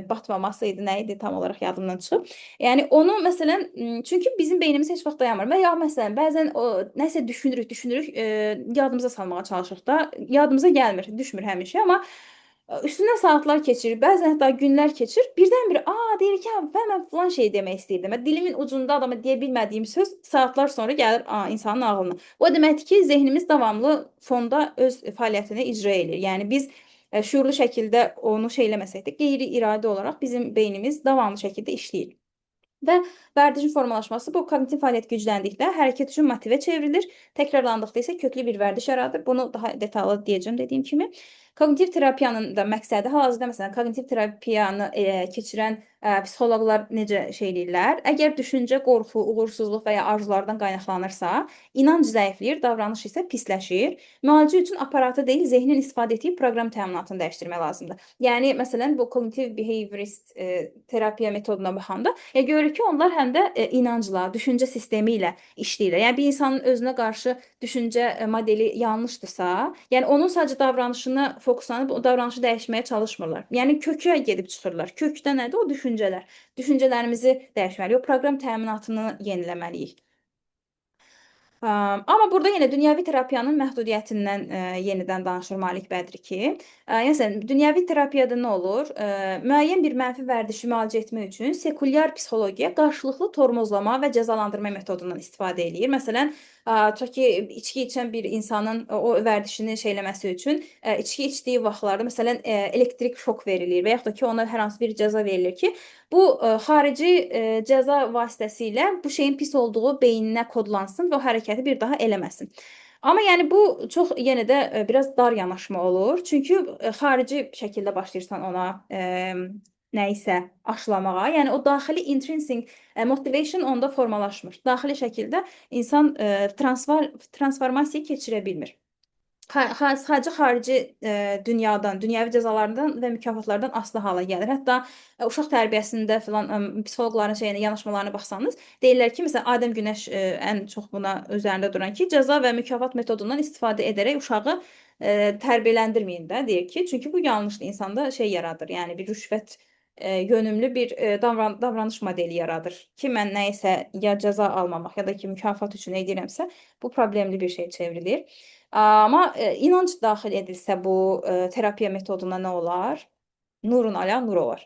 batmaması idi, nə idi tam olaraq yadımdan çıxıb. Yəni onu məsələn, çünki bizim beynimiz heç vaxt dayanmır. Və ya məsələn, bəzən o nəsə düşünürük, yadımıza salmağa çalışırıq da, yadımıza gəlmir, düşmür həmişə, amma üstündən saatlar keçir, bəzən hətta günlər keçir. Birdən-birə, deyir ki, mən filan şey demək istəyirdim. Dilimin ucunda adama deyə bilmədiyim söz saatlar sonra gəlir insanın ağlına. O deməkdir ki, zehnimiz davamlı fonda öz fəaliyyətini icra edir. Yəni biz şuurlu şəkildə onu şey eləməsək də, qeyri-iradi olaraq bizim beynimiz davamlı şəkildə işləyir. Və vərdişin formalaşması bu kognitiv fəaliyyət gücləndikdə hərəkət üçün motivə çevrilir, təkrarlandıqda isə köklü bir vərdiş yaradır. Bunu daha detallı deyəcəm dediyim kimi. Kognitiv terapiyanın da məqsədi hal-hazırda məsələn kognitiv terapiyanı keçirən psixoloqlar necə şey eləyirlər? Əgər düşüncə, qorxu, uğursuzluq və ya arzulardan qaynaqlanırsa, inanc zəifləyir, davranış isə pisləşir. Müalicə üçün aparatı deyil, zehnin istifadə etdiyi proqram təminatını dəyişdirmək lazımdır. Yəni məsələn bu kognitiv behaviorist terapiya metoduna baxanda görürük ki, onlar həm də inancla, düşüncə sistemi ilə işləyirlər. Yəni bir insanın özünə qarşı düşüncə modeli yanlışdırsa, yəni onun sadəcə davranışına fokuslanıb o davranışı dəyişməyə çalışmırlar. Yəni kökə gedib çıxırlar. Kökdə nədir? O düşüncələr. Düşüncələrimizi dəyişməliyik. O proqram təminatını yeniləməliyik. Amma burada yenə dünyəvi terapiyanın məhdudiyyətindən yenidən danışır Malik Bədri ki, yəni dünyəvi terapiyada nə olur? Müəyyən bir mənfi vərdişi müalicə etmək üçün sekulyar psixologiya qarşılıqlı tormozlama və cəzalandırma metodundan istifadə eləyir. Məsələn, tutaq ki, içki içən bir insanın o vərdişini şey eləməsi üçün içki içdiyi vaxtlarda məsələn elektrik şok verilir və yaxud da ki, ona hər hansı bir cəza verilir ki, bu xarici cəza vasitəsilə bu şeyin pis olduğu beyninə kodlansın və o hərəkəti bir daha eləməsin. Amma yəni bu çox yenə də biraz dar yanaşma olur. Çünki xarici şəkildə başlayırsan ona nə isə aşılamağa. Yəni o daxili intrinsic motivation onda formalaşmır. Daxili şəkildə insan transformasiya keçirə bilmir. Sadəcə xarici dünyadan, dünyəvi cəzalardan və mükafatlardan asılı hala gəlir. Hətta uşaq tərbiyəsində filan psixoloqların şeyinə, yanaşmalarına baxsanız, deyirlər ki, məsələn, Adəm Günəş ən çox buna üzərində duran ki, cəza və mükafat metodundan istifadə edərək uşağı tərbiyələndirməyin də, deyir ki, çünki bu yanlışdır. İnsanda şey yaradır, yəni bir rüşvət yönümlü bir davranış modeli yaradır ki, mən nəyisə ya cəza almamaq ya da ki, mükafat üçün edirəmsə, bu problemli bir şey çevrilir. Amma inanc daxil edilsə bu terapiya metoduna nə olar? Nurun alə nur olar.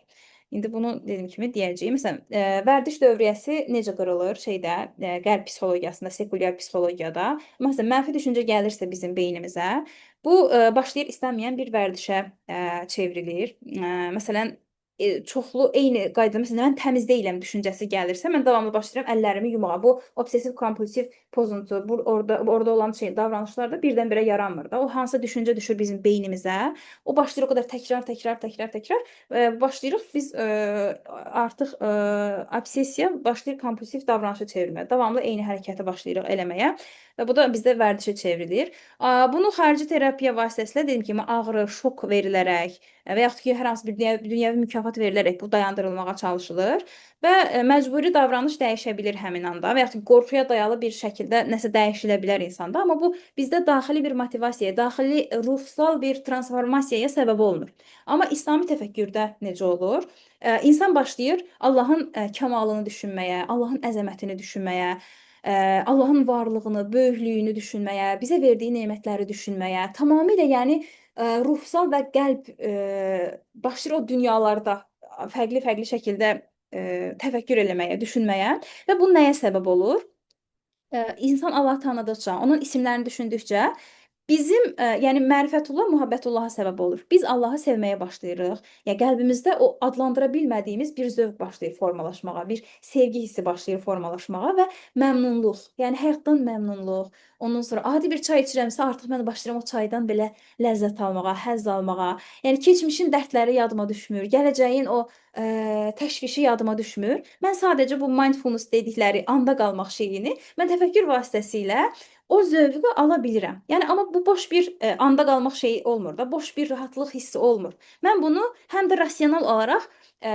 İndi bunu dediyim kimi deyəcəyim. Məsələn, vərdiş dövriyyəsi necə qırılır şeydə, qərb psixologiyasında, sekulyar psixologiyada. Məsələn, mənfi düşüncə gəlirsə bizim beynimizə, bu başlayır istənməyən bir vərdişə çevrilir. Məsələn, çoxlu eyni qaydada, məsələn, mən təmiz deyiləm düşüncəsi gəlirsə, mən davamlı başlayıram əllərimi yumağa. Bu obsessiv kompulsiv pozuntu, orada olan şey, davranışlar da birdən-birə yaranmır da. O hansı düşüncə düşür bizim beynimizə, o başlayır o qədər təkrar başlayırıq biz artıq obsessiya başlayır kompulsiv davranışa çevrilməyə. Davamlı eyni hərəkəti başlayırıq eləməyə və bu da bizdə vərdişə çevrilir. Bunu xarici terapiya vasitəsilə dediyim kimi ağrı, şok verilərək və yaxud ki, hər hansı bir dünyəvi mükafat verilərək bu dayandırılmağa çalışılır və məcburi davranış dəyişə bilir həmin anda və yaxud ki, qorxuya dayalı bir şəkildə nəsə dəyişilə bilər insanda, amma bu bizdə daxili bir motivasiyaya, daxili ruhsal bir transformasiyaya səbəb olmur. Amma İslami təfəkkürdə necə olur? İnsan başlayır Allahın kəmalını düşünməyə, Allahın əzəmətini düşünməyə, Allahın varlığını, böyüklüyünü düşünməyə, bizə verdiyi nemətləri düşünməyə, tamamilə yəni ruhsal və qəlb başlayır o dünyalarda fərqli-fərqli şəkildə təfəkkür eləməyə, düşünməyə və bu nəyə səbəb olur? İnsan Allahı tanıdıqca, onun isimlərini düşündükcə bizim, yəni mərifətullah muhabbətullaha səbəb olur. Biz Allahı sevməyə başlayırıq. Ya qəlbimizdə o adlandıra bilmədiyimiz bir zövq başlayır formalaşmağa, bir sevgi hissi başlayır formalaşmağa və məmnunluq, yəni həyatdan məmnunluq. Ondan sonra adi bir çay içirəmsə, artıq mən başlayıram o çaydan belə ləzzət almağa, həzz almağa. Yəni keçmişin dərdləri yadıma düşmür, gələcəyin o təşvişi yadıma düşmür. Mən sadəcə bu mindfulness dedikləri anda qalmaq şeyini mən təfəkkür vasitəsilə o zövqü ala bilirəm. Yəni amma bu boş bir anda qalmaq şeyi olmur da, boş bir rahatlıq hissi olmur. Mən bunu həm də rasional olaraq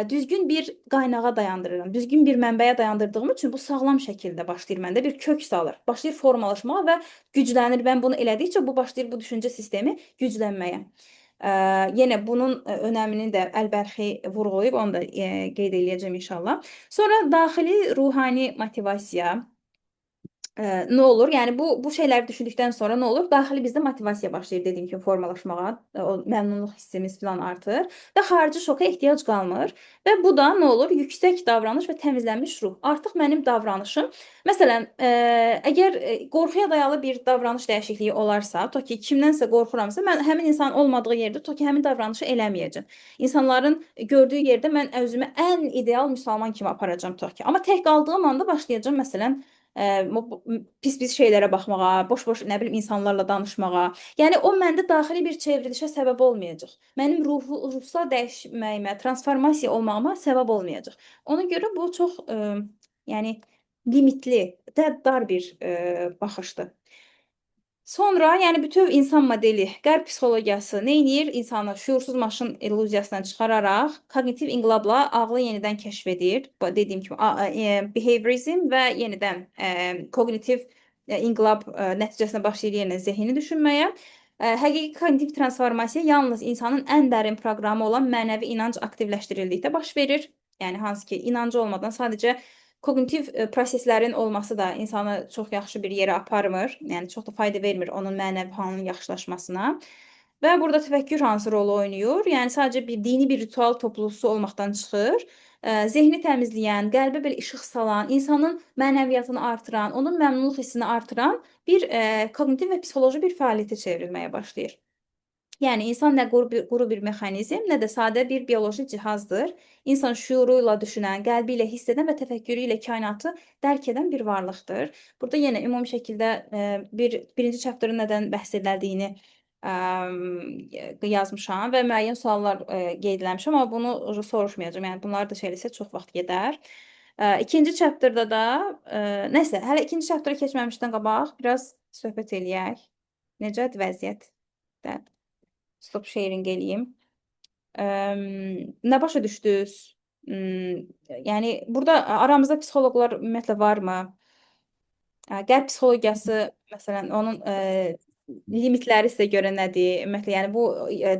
düzgün bir qaynağa dayandırıram. Düzgün bir mənbəyə dayandırdığım üçün bu sağlam şəkildə başlayır məndə bir kök salır. Başlayır formalaşmağa və güclənir. Mən bunu elədikcə bu başlayır bu düşüncə sistemi güclənməyə. Yenə bunun önəmini də Əlbərxi vurğulayıb, onu da qeyd eləyəcəm inşallah. Sonra daxili ruhani motivasiya nə olur? Yəni bu şeyləri düşündükdən sonra nə olur? Daxili bizdə motivasiya başlayır dediyim kimi formalaşmağa, o məmnunluq hissimiz filan artır və xarici şoka ehtiyac qalmır və bu da nə olur? Yüksək davranış və təmizlənmiş ruh. Artıq mənim davranışım, məsələn, əgər qorxuya dayalı bir davranış dəyişikliyi olarsa, to ki kimdənsə qorxuramsa, mən həmin insan olmadığı yerdə to ki həmin davranışı eləməyəcəm. İnsanların gördüyü yerdə mən özümü ən ideal müsəlman kimi aparacam to ki. Amma tək qaldığım anda başlayacağam məsələn pis şeylərə baxmağa, boş-boş nə bilim insanlarla danışmağa. Yəni o məndə daxili bir çevrilişə səbəb olmayacaq. Mənim ruhsal dəyişməyimə, transformasiya olmağıma səbəb olmayacaq. Ona görə bu çox yəni limitli, dar bir baxışdır. Sonra, yəni bütöv insan modeli, qərb psixologiyası neyniyir? İnsanı şüursuz maşın illüziyasından çıxararaq kognitiv inqilabla ağlı yenidən kəşf edir. Dediyim kimi behaviorizm və yenidən kognitiv inqilab nəticəsində başlayır yenə zehni düşünməyə. Həqiqi kognitiv transformasiya yalnız insanın ən dərin proqramı olan mənəvi inanc aktivləşdirildikdə baş verir. Yəni hansı ki, inancı olmadan sadəcə kognitiv proseslərin olması da insanı çox yaxşı bir yerə aparmır. Yəni çox da fayda vermir onun mənəvi halının yaxşılaşmasına. Və burada təfəkkür hansı rolu oynayır? Yəni sadəcə bir dini bir ritual toplulusu olmaqdan çıxır. Zehni təmizləyən, qəlbə belə işıq salan, insanın mənəviyyatını artıran, onun məmnunluq hissini artıran bir kognitiv və psixoloji bir fəaliyyətə çevrilməyə başlayır. Yəni insan nə quru bir mexanizm, nə də sadə bir bioloji cihazdır. İnsan şüuruyla düşünən, qəlbi ilə hiss edən və təfəkkürü ilə kainatı dərk edən bir varlıqdır. Burada yenə ümumi şəkildə birinci chapterın nədən bəhs edildiyini yazmışam və müəyyən suallar qeyd eləmişəm, amma bunu soruşmayacağam. Yəni bunları da şeyləsə çox vaxt gedər. İkinci chapterda da nəsə, hələ ikinci chaptera keçməmişdən qabaq biraz söhbət eləyək. Necədir vəziyyət? Də stop sharing eləyim. Nə başa düşdünüz? Yəni burada aramızda psixoloqlar ümumiyyətlə varmı? Qərb psixologiyası məsələn onun limitləri sizə görə nədir? Ümumiyyətlə yəni bu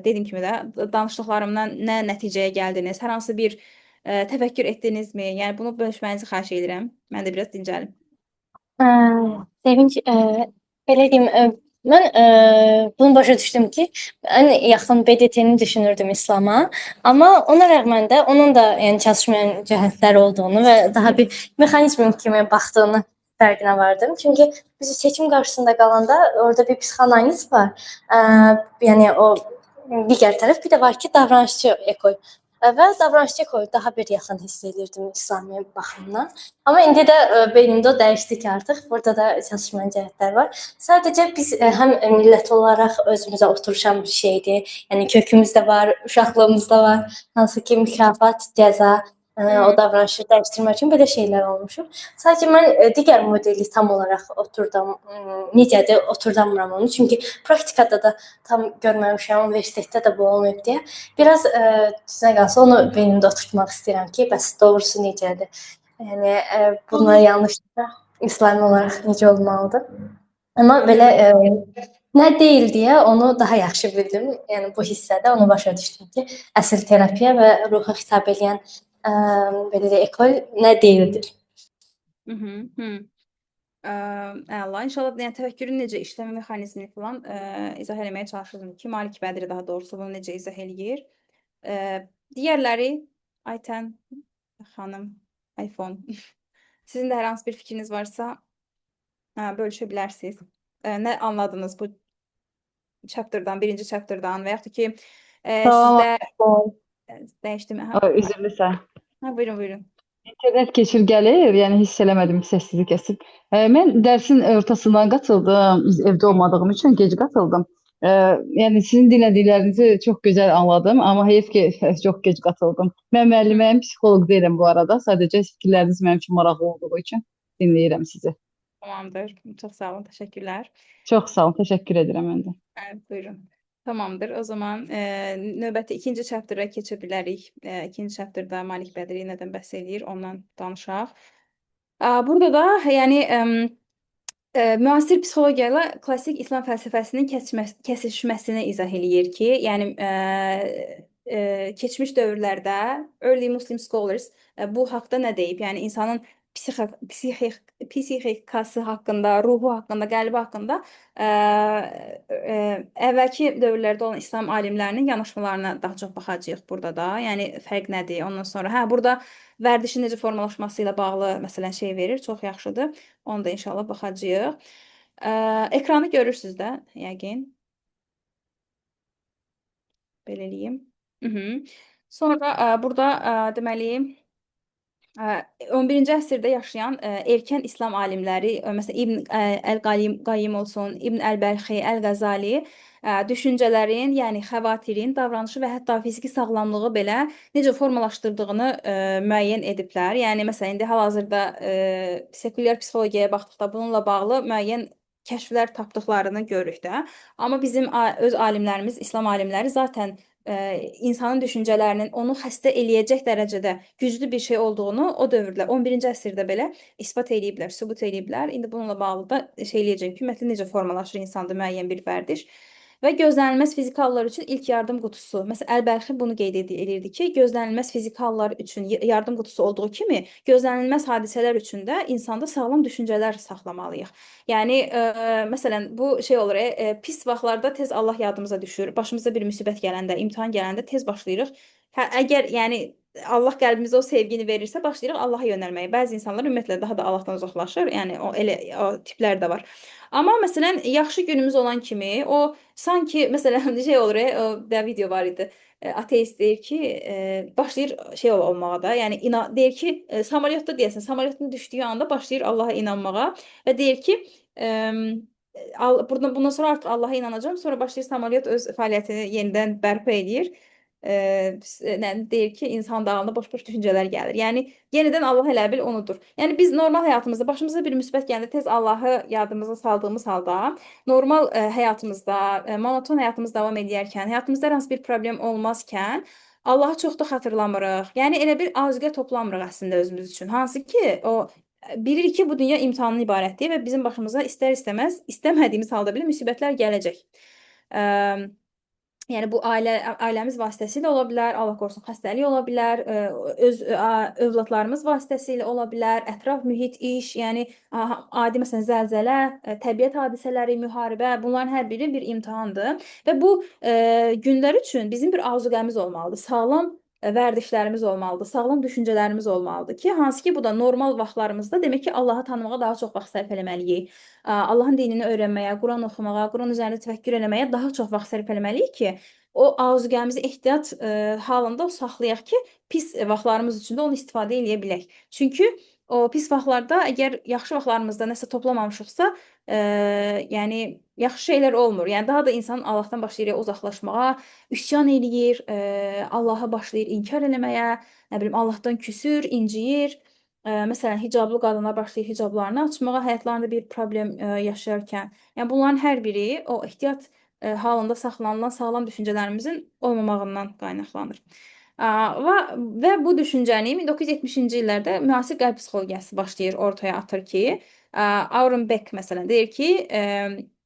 dediyim kimi də danışdıqlarımdan nə nəticəyə gəldiniz? Hər hansı bir təfəkkür etdinizmi? Yəni bunu bölüşmənizi xahiş edirəm. Mən də biraz dincəlim. Ə, Sevinç, belə deyim, mən bunu başa düşdüm ki, ən yaxın BDT-ni düşünürdüm İslama, amma ona rəğmən də onun da yəni çatışmayan cəhətləri olduğunu və daha bir mexanizm kimi baxdığını fərqinə vardım. Çünki biz seçim qarşısında qalanda orada bir psixoanaliz var. Ə, Yəni o digər tərəf, bir də var ki, davranışçı ekol. Və davranışçı ekolu daha bir yaxın hiss edirdim İslami baxımdan. Amma indi də beynimdə o dəyişdi ki, artıq burada da çatışmayan cəhətlər var. Sadəcə biz həm millət olaraq özümüzə oturuşan bir şeydir. Yəni kökümüzdə var, uşaqlığımızda var. Hansı ki mükafat, cəza, o davranışı dəyişdirmək üçün belə şeylər olmuşuq. Sadəcə mən digər modeli tam olaraq necədir, oturdamıram onu. Çünki praktikada da tam görməmişəm, universitetdə də bu olmayıb deyə. Biraz düzə qalsa onu beynimdə oturtmaq istəyirəm ki, bəs doğrusu necədir? Yəni bunlar yanlışdır. İslami olaraq necə olmalıdır? Amma belə nə deyil deyə onu daha yaxşı bildim. Yəni bu hissədə onu başa düşdüm ki, əsl terapiya və ruha xitab edən belə də ekol nə deyildir. Əla. İnşallah yəni təfəkkürün necə işləmə mexanizmini falan izah eləməyə çalışırdım ki, Malik Bədri daha doğrusu bunu necə izah eləyir. Digərləri Aytən xanım, iPhone. Sizin də hər hansı bir fikriniz varsa bölüşə bilərsiniz. Nə anladınız bu chapter'dan, birinci chapter'dan və yaxud ki sizdə dəyişdim. Üzrlüsən. Buyurun, buyurun. İnternet keçir gəlir, yəni hiss eləmədim ki, səssizlik kəsib. Mən dərsin ortasından qatıldım, evdə olmadığım üçün gec qatıldım. Yəni sizin dinlədiklərinizi çox gözəl anladım, amma heyf ki, çox gec qatıldım. Mən müəlliməyim, psixoloq deyiləm bu arada. Sadəcə fikirləriniz mənim üçün maraqlı olduğu üçün dinləyirəm sizi. Tamamdır. Çox sağ olun, təşəkkürlər. Çox sağ olun, təşəkkür edirəm mən də. Buyurun. Tamamdır. O zaman növbəti ikinci chapter'a keçə bilərik. İkinci chapter'da Malik Bədri nədən bəhs edir, ondan danışaq. Burada da yəni müasir psixologiya ilə klassik İslam fəlsəfəsinin kəsişməsini izah eləyir ki, yəni keçmiş dövrlərdə early Muslim scholars bu haqda nə deyib? Yəni insanın psixikası haqqında, ruhu haqqında, qəlbi haqqında əvvəlki dövrlərdə olan İslam alimlərinin yanaşmalarına daha çox baxacağıq burada da. Yəni fərq nədir? Ondan sonra burada vərdişin necə formalaşması ilə bağlı məsələn şey verir, çox yaxşıdır. Onu da inşallah baxacağıq. Ekranı görürsüz də, yəqin. Belə eləyim. Sonra burada deməli 11-ci əsrdə yaşayan erkən İslam alimləri, məsələn İbn Əl-Qayyim olsun, İbn Əl-Bəlxi, Əl-Qəzali düşüncələrin, yəni xəvatirin davranışı və hətta fiziki sağlamlığı belə necə formalaşdırdığını müəyyən ediblər. Yəni məsələn indi hal-hazırda sekulyar psixologiyaya baxdıqda bununla bağlı müəyyən kəşflər tapdıqlarını görürük də. Amma bizim öz alimlərimiz, İslam alimləri zaten insanın düşüncələrinin onu xəstə eləyəcək dərəcədə güclü bir şey olduğunu o dövrdə 11-ci əsrdə belə isbat eləyiblər, sübut eləyiblər. İndi bununla bağlı da şey eləyəcəm ki, ümumiyyətlə necə formalaşır insanda müəyyən bir vərdiş. Və gözlənilməz fiziki hallar üçün ilk yardım qutusu. Məsələn, Əl-Bəlxi bunu qeyd edirdi ki, gözlənilməz fiziki hallar üçün yardım qutusu olduğu kimi, gözlənilməz hadisələr üçün də insanda sağlam düşüncələr saxlamalıyıq. Yəni məsələn, bu şey olur, pis vaxtlarda tez Allah yadımıza düşür. Başımıza bir müsibət gələndə, imtahan gələndə tez başlayırıq. Əgər yəni Allah qəlbimizə o sevgini verirsə, başlayırıq Allaha yönəlməyə. Bəzi insanlar ümumiyyətlə daha da Allahdan uzaqlaşır. Yəni o tiplər də var. Amma məsələn, yaxşı günümüz olan kimi, o sanki məsələn şey olur, o da video var idi. Ateist deyir ki, başlayır şey olmağa da, yəni deyir ki, samolyotda deyəsən, samolyotun düşdüyü anda başlayır Allaha inanmağa və deyir ki, bundan sonra artıq Allaha inanacağam. Sonra başlayır samolyot öz fəaliyyətini yenidən bərpa edir. deyir ki, insan ağlına boş-boş düşüncələr gəlir. Yəni yenidən Allah elə bil onudur. Yəni biz normal həyatımızda başımıza bir müsibət gələndə tez Allahı yadımıza saldığımız halda normal həyatımızda, monoton həyatımız davam edərkən, həyatımızda hər hansı bir problem olmazkən Allahı çox da xatırlamırıq. Yəni elə bir azqə toplamırıq əslində özümüz üçün. Hansı ki, o bilirik ki, bu dünya imtahandan ibarətdir və bizim başımıza istər-istəməz, istəmədiyimiz halda belə müsibətlər gələcək. Yəni bu ailəmiz vasitəsilə ola bilər, Allah qorusun xəstəlik ola bilər, öz övladlarımız vasitəsilə ola bilər, ətraf mühit, iş, yəni adi məsələn zəlzələ, təbiət hadisələri, müharibə, bunların hər biri bir imtahandır və bu günlər üçün bizim bir arzuqəmiz olmalıdır. Sağlam vərdişlərimiz olmalıdır, sağlam düşüncələrimiz olmalıdır ki, hansı ki bu da normal vaxtlarımızda demək ki, Allahı tanımağa daha çox vaxt sərf eləməliyik. Allahın dinini öyrənməyə, Quran oxumağa, Quran üzərində təfəkkür eləməyə daha çox vaxt sərf eləməliyik ki, o arzuqəmizi ehtiyat halında saxlayaq ki, pis vaxtlarımız üçün də onu istifadə eləyə bilək. Çünki o pis vaxtlarda əgər yaxşı vaxtlarımızda nəsə toplamamışıqsa, yəni yaxşı şeylər olmur. Yəni daha da insan Allahdan başlayır uzaqlaşmağa, üsyan eləyir, Allaha başlayır inkar eləməyə, nə bilim Allahdan küsür, inciyir. Məsələn, hicablı qadınlar başlayır hicablarını açmağa, həyatlarında bir problem yaşayarkən. Yəni bunların hər biri o ehtiyat halında saxlanılan sağlam düşüncələrimizin olmamağından qaynaqlanır. Və bu düşüncəni 1970-ci illərdə müasir qərb psixologiyası başlayır ortaya atır ki, Aaron Beck məsələn deyir ki,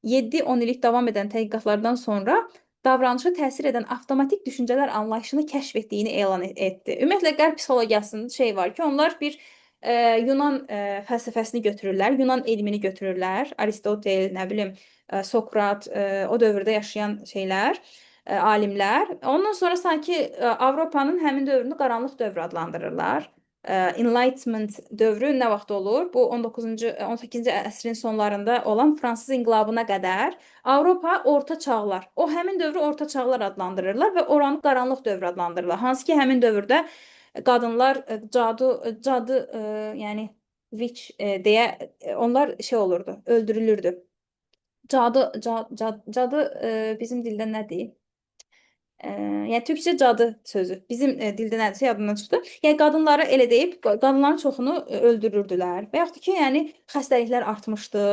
7-10 illik davam edən tədqiqatlardan sonra davranışa təsir edən avtomatik düşüncələr anlayışını kəşf etdiyini elan etdi. Ümumiyyətlə qərb psixologiyasının şey var ki, onlar bir Yunan fəlsəfəsini götürürlər, Yunan elmini götürürlər, Aristotel, nə bilim, Sokrat, o dövrdə yaşayan şeylər, alimlər. Ondan sonra sanki Avropanın həmin dövrünü qaranlıq dövr adlandırırlar. Enlightenment dövrü nə vaxt olur? Bu 19-cu, 18-ci əsrin sonlarında olan Fransız inqilabına qədər Avropa orta çağlar. O həmin dövrü orta çağlar adlandırırlar və oranı qaranlıq dövr adlandırırlar. Hansı ki, həmin dövrdə qadınlar cadı yəni witch deyə onlar şey olurdu, öldürülürdü. Cadı bizim dildə nədir? Yəni türkcə cadı sözü. Bizim dildə nədirsə yadımdan çıxdı. Yəni qadınları elə deyib, qadınların çoxunu öldürürdülər. Və yaxud da ki, yəni xəstəliklər artmışdı.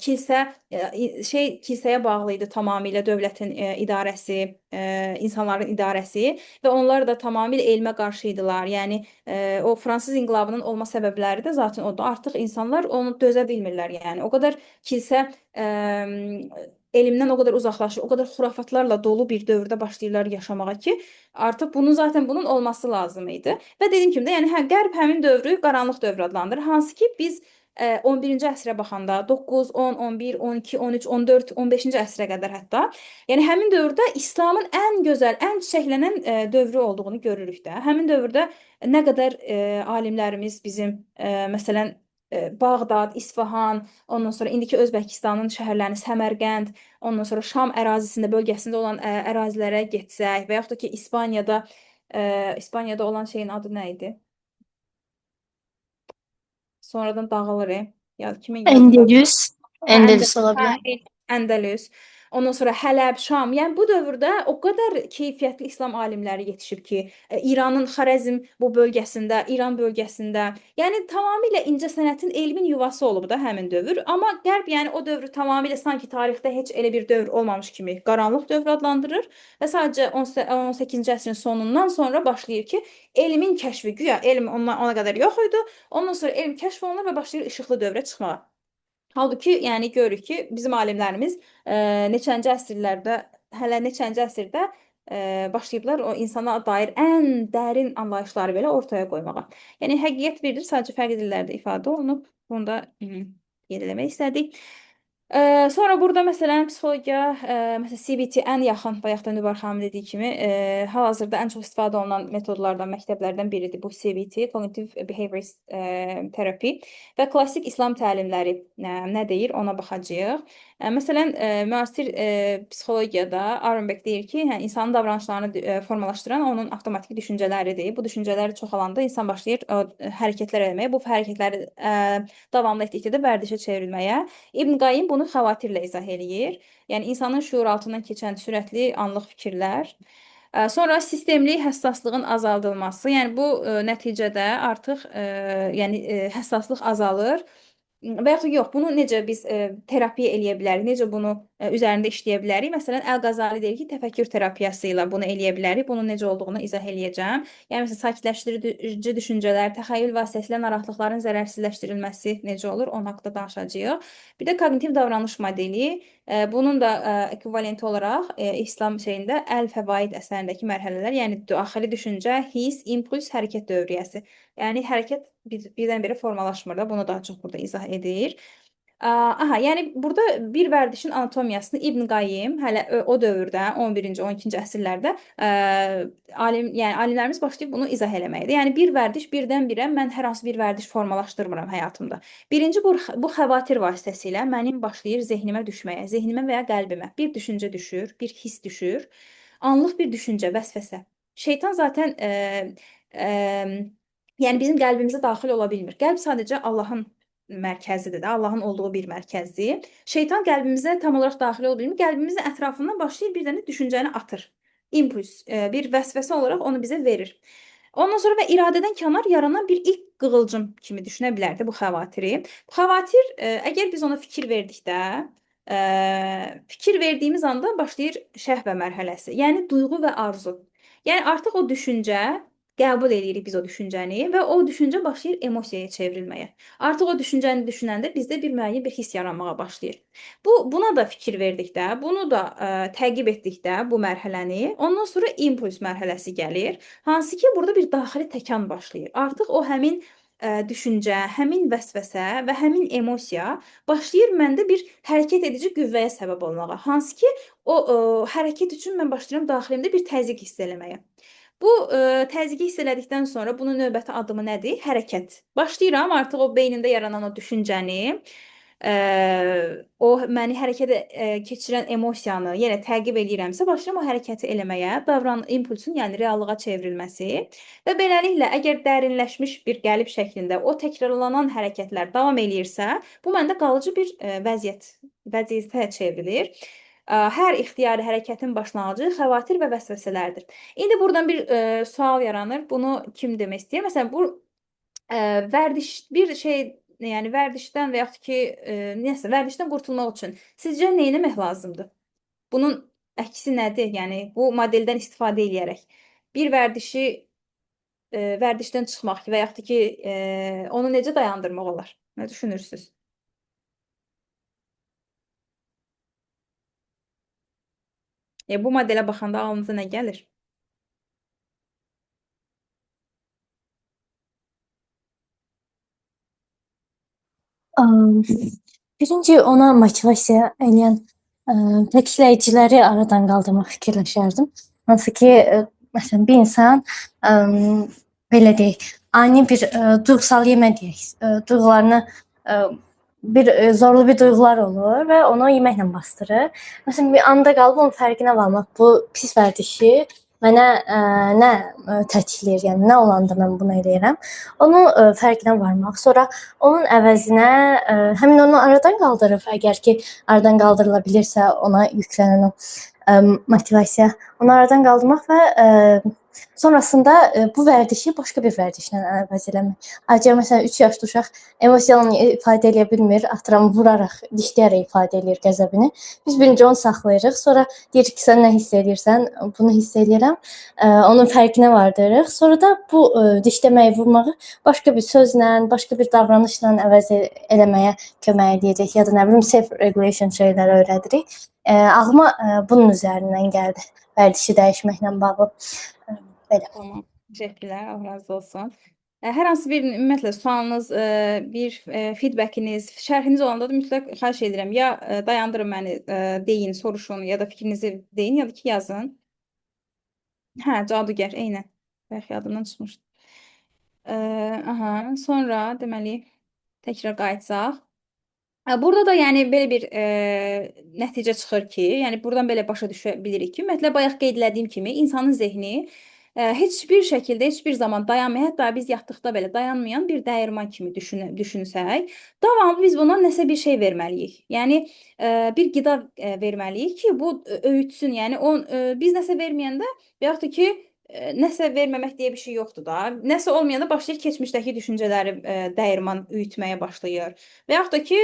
Kilsə kilsəyə bağlı idi tamamilə dövlətin idarəsi, insanların idarəsi və onlar da tamamilə elmə qarşı idilər. Yəni o Fransız inqilabının olma səbəbləri də zaten odur. Artıq insanlar onu dözə bilmirlər. Yəni o qədər kilsə elmdən o qədər uzaqlaşır, o qədər xurafatlarla dolu bir dövrdə başlayırlar yaşamağa ki, artıq bunun olması lazım idi. Və dediyim kimi də, yəni Qərb həmin dövrü qaranlıq dövr adlandırır. Hansı ki, biz 11-ci əsrə baxanda 9, 10, 11, 12, 13, 14, 15-ci əsrə qədər hətta, yəni həmin dövrdə İslamın ən gözəl, ən çiçəklənən dövrü olduğunu görürük də. Həmin dövrdə nə qədər alimlərimiz bizim məsələn Bağdad, İsfahan, ondan sonra indiki Özbəkistanın şəhərlərini Səmərqənd, ondan sonra Şam ərazisində, bölgəsində olan ərazilərə getsək və yaxud da ki, İspaniyada olan şeyin adı nə idi? Sonradan dağılır. Ya kimin yadında? Endülüs ola bilər. Əndəlüs. Ondan sonra Hələb, Şam. Yəni bu dövrdə o qədər keyfiyyətli İslam alimləri yetişib ki, İranın Xarəzm bu bölgəsində, İran bölgəsində, yəni tamamilə incəsənətin, elmin yuvası olub da həmin dövr. Amma Qərb yəni o dövrü tamamilə sanki tarixdə heç elə bir dövr olmamış kimi qaranlıq dövr adlandırır və sadəcə 18-ci əsrin sonundan sonra başlayır ki, elmin kəşfi, güya elm ona qədər yox idi. Ondan sonra elm kəşf olunur və başlayır işıqlı dövrə çıxmağa. Halbuki, yəni görürük ki, bizim alimlərimiz neçənci əsrlərdə başlayıblar o insana dair ən dərin anlayışları belə ortaya qoymağa. Yəni həqiqət birdir, sadəcə fərqli dillərdə ifadə olunub. Bunu da qeyd eləmək istədik. Sonra burada məsələn psixologiya, məsələn CBT ən yaxın, bayaq da Nübar xanım dediyi kimi, hal-hazırda ən çox istifadə olunan metodlardan, məktəblərdən biridir bu CBT, Cognitive Behaviorist Therapy və klassik İslam təlimləri nə deyir, ona baxacağıq. Məsələn, müasir psixologiyada Aaron Beck deyir ki, insanın davranışlarını formalaşdıran onun avtomatik düşüncələridir. Bu düşüncələri çoxalanda insan başlayır hərəkətlər etməyə, bu hərəkətləri davamlı etdikdə də vərdişə çevrilməyə. İbn Qayyim bunu xavatirlə izah eləyir. Yəni insanın şuur altından keçən sürətli anlıq fikirlər. Sonra sistemli həssaslığın azaldılması, yəni bu nəticədə artıq yəni həssaslıq azalır. Və yaxud yox, bunu necə biz terapiya eləyə bilərik? Necə bunu üzərində işləyə bilərik? Məsələn, Əl-Qazali deyir ki, təfəkkür terapiyası ilə bunu eləyə bilərik. Bunun necə olduğunu izah eləyəcəm. Yəni məsələn, sakitləşdirici düşüncələr, təxəyyül vasitəsilə narahatlıqların zərərsizləşdirilməsi necə olur? Onun haqqında danışacağıq. Bir də koqnitiv davranış modeli. Bunun da ekvivalenti olaraq İslam şeyində Əl-Fəvaid əsərindəki mərhələlər, yəni daxili düşüncə, hiss, impuls, hərəkət dövriyyəsi. Yəni hərəkət birdən-birə formalaşmır da. Bunu daha çox burada izah edir. Aha, yəni burada bir vərdişin anatomiyasını İbn Qayyim hələ o dövrdə 11-ci, 12-ci əsrlərdə yəni alimlərimiz başlayıb bunu izah eləməkdir. Yəni bir vərdiş birdən-birə mən hər hansı bir vərdiş formalaşdırmıram həyatımda. Birinci bu xəvatir vasitəsilə mənim başlayır zehnimə düşməyə, zehnimə və ya qəlbimə bir düşüncə düşür, bir hiss düşür. Anlıq bir düşüncə, vəsvəsə. Şeytan zaten yəni bizim qəlbimizə daxil ola bilmir. Qəlb sadəcə Allahın mərkəzidir də, Allahın olduğu bir mərkəzdir. Şeytan qəlbimizə tam olaraq daxil ola bilmir. Qəlbimizin ətrafından başlayır bir dənə düşüncəni atır. İmpuls, bir vəsvəsə olaraq onu bizə verir. Ondan sonra və iradədən kənar yaranan bir ilk qığılcım kimi düşünə bilərdi bu xəvatiri. Bu xəvatir, əgər biz ona fikir verdikdə, fikir verdiyimiz anda başlayır şəhvə mərhələsi, yəni duyğu və arzu. Yəni artıq o düşüncə qəbul edirik biz o düşüncəni və o düşüncə başlayır emosiyaya çevrilməyə. Artıq o düşüncəni düşünəndə bizdə bir müəyyən bir hiss yaranmağa başlayır. Buna da fikir verdikdə, bunu da təqib etdikdə bu mərhələni, ondan sonra impuls mərhələsi gəlir. Hansı ki, burada bir daxili təkan başlayır. Artıq o həmin düşüncə, həmin vəsvəsə və həmin emosiya başlayır məndə bir hərəkət edici qüvvəyə səbəb olmağa. Hansı ki, o hərəkət üçün mən başlayıram daxilimdə bir təzyiq hiss eləməyə. Bu təzyiqi hiss elədikdən sonra bunun növbəti addımı nədir? Hərəkət. Başlayıram artıq o beynimdə yaranan o düşüncəni, o məni hərəkətə keçirən emosiyanı yenə təqib eləyirəmsə, başlayıram o hərəkəti eləməyə, impulsun, yəni reallığa çevrilməsi və beləliklə əgər dərinləşmiş bir qəlib şəklində o təkrarlanan hərəkətlər davam eləyirsə, bu məndə qalıcı bir vəziyyətə çevrilir. Hər ixtiyari hərəkətin başlanğıcı xəvatir və vəsvəsələrdir. İndi buradan bir sual yaranır. Bunu kim demək istəyir? Məsələn, bu vərdiş bir şey, yəni vərdişdən və yaxud ki, nəsə, vərdişdən qurtulmaq üçün sizcə nə etmək lazımdır? Bunun əksi nədir? Yəni bu modeldən istifadə eləyərək bir vərdişi vərdişdən çıxmaq və yaxud ki, onu necə dayandırmaq olar? Nə düşünürsüz? Bu modelə baxanda ağlınıza nə gəlir? Birinci ona motivasiya eləyən təklifləyiciləri aradan qaldırmaq fikirləşərdim. Hansı ki, məsələn, bir insan belə deyək, ani bir duyğusal yemə deyək, duyğularını bir zorlu bir duyğular olur və onu yeməklə basdırır. Məsələn, bir anda qalıb onun fərqinə varmaq, bu pis vərdişi mənə nə tətikləyir, yəni nə olanda mən bunu eləyirəm. Onun fərqinə varmaq, sonra onun əvəzinə həmin onu aradan qaldırıb, əgər ki, aradan qaldırıla bilirsə ona yüklənən o motivasiya, onu aradan qaldırmaq və sonrasında bu vərdişi başqa bir vərdişlə əvəz eləmək. Ayrıca məsələn 3 yaşlı uşaq emosiyalarını ifadə edə bilmir, atıram vuraraq, dişləyərək ifadə edir qəzəbini. Biz birinci onu saxlayırıq, sonra deyirik ki, sən nə hiss edirsən? Bunu hiss edirəm. Onun fərqinə vardırıq. Sonra da bu dişləməyi, vurmağı başqa bir sözlə, başqa bir davranışla əvəz eləməyə kömək edəcək ya da nə bilim self regulation şeyləri öyrədirik. Ağlıma bunun üzərindən gəldi. Vərdişi dəyişməklə bağlı. Belə. Tamam. Təşəkkürlər. Allah razı olsun. Hər hansı bir ümumiyyətlə sualınız, bir feedbackiniz, şərhiniz olanda da mütləq xahiş edirəm. Ya dayandırın məni, deyin, soruşun ya da fikrinizi deyin ya da ki yazın. Hə, cadugar, eynən. Bəlkə yadımdan çıxmışdı. Aha, sonra deməli təkrar qayıtsaq. Burada da yəni belə bir nəticə çıxır ki, yəni buradan belə başa düşə bilirik ki, ümumiyyətlə bayaq qeyd etdiyim kimi insanın zehni heç bir şəkildə, heç bir zaman dayanmayan, hətta biz yatdıqda belə dayanmayan bir dəyirman kimi düşünsək, davamlı biz buna nəsə bir şey verməliyik. Yəni bir qida verməliyik ki, bu öyrütsün. Yəni biz nəsə verməyəndə və yaxud da ki, nəsə verməmək deyə bir şey yoxdur da. Nəsə olmayanda başlayır keçmişdəki düşüncələri dəyirman üyütməyə başlayır. Və yaxud da ki,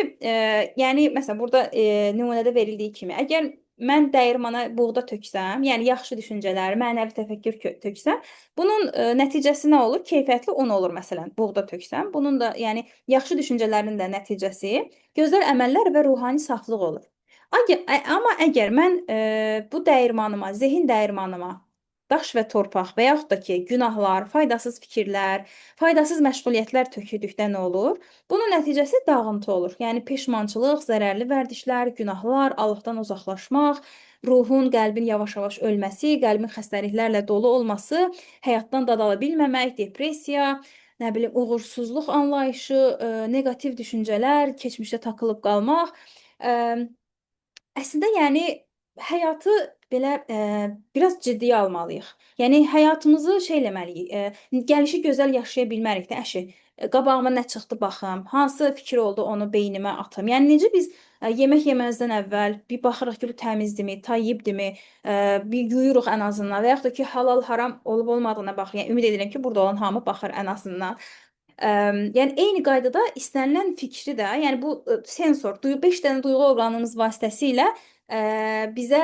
yəni məsələn burada nümunədə verildiyi kimi, əgər mən dəyirmana buğda töksəm, yəni yaxşı düşüncələr, mənəvi təfəkkür töksəm, bunun nəticəsi nə olur? Keyfiyyətli un olur məsələn, buğda töksəm. Bunun da yəni yaxşı düşüncələrin də nəticəsi gözəl əməllər və ruhani saflıq olur. Amma əgər mən bu dəyirmanıma, zehin dəyirmanıma daş və torpaq və yaxud da ki, günahlar, faydasız fikirlər, faydasız məşğuliyyətlər töküldükdə nə olur? Bunun nəticəsi dağıntı olur. Yəni peşmançılıq, zərərli vərdişlər, günahlar, Allahdan uzaqlaşmaq, ruhun, qəlbin yavaş-yavaş ölməsi, qəlbin xəstəliklərlə dolu olması, həyatdan dad ala bilməmək, depressiya, nə bilim, uğursuzluq anlayışı, neqativ düşüncələr, keçmişdə takılıb qalmaq. Əslində, yəni həyatı belə biraz ciddiyə almalıyıq. Yəni həyatımızı şey eləməliyik, gəlişi gözəl yaşaya bilmərik də, əşi. Qabağıma nə çıxdı baxım, hansı fikir oldu onu beynimə atım. Yəni necə biz yemək yeməzdən əvvəl bir baxırıq ki, bu təmizdimi, tayyibdimi, bir yuyuruq ən azından və yaxud da ki, halal haram olub olmadığına baxırıq. Yəni ümid edirəm ki, burada olan hamı baxır ən azından. Yəni eyni qaydada istənilən fikri də, yəni bu sensor, 5 dənə duyğu orqanımız vasitəsilə bizə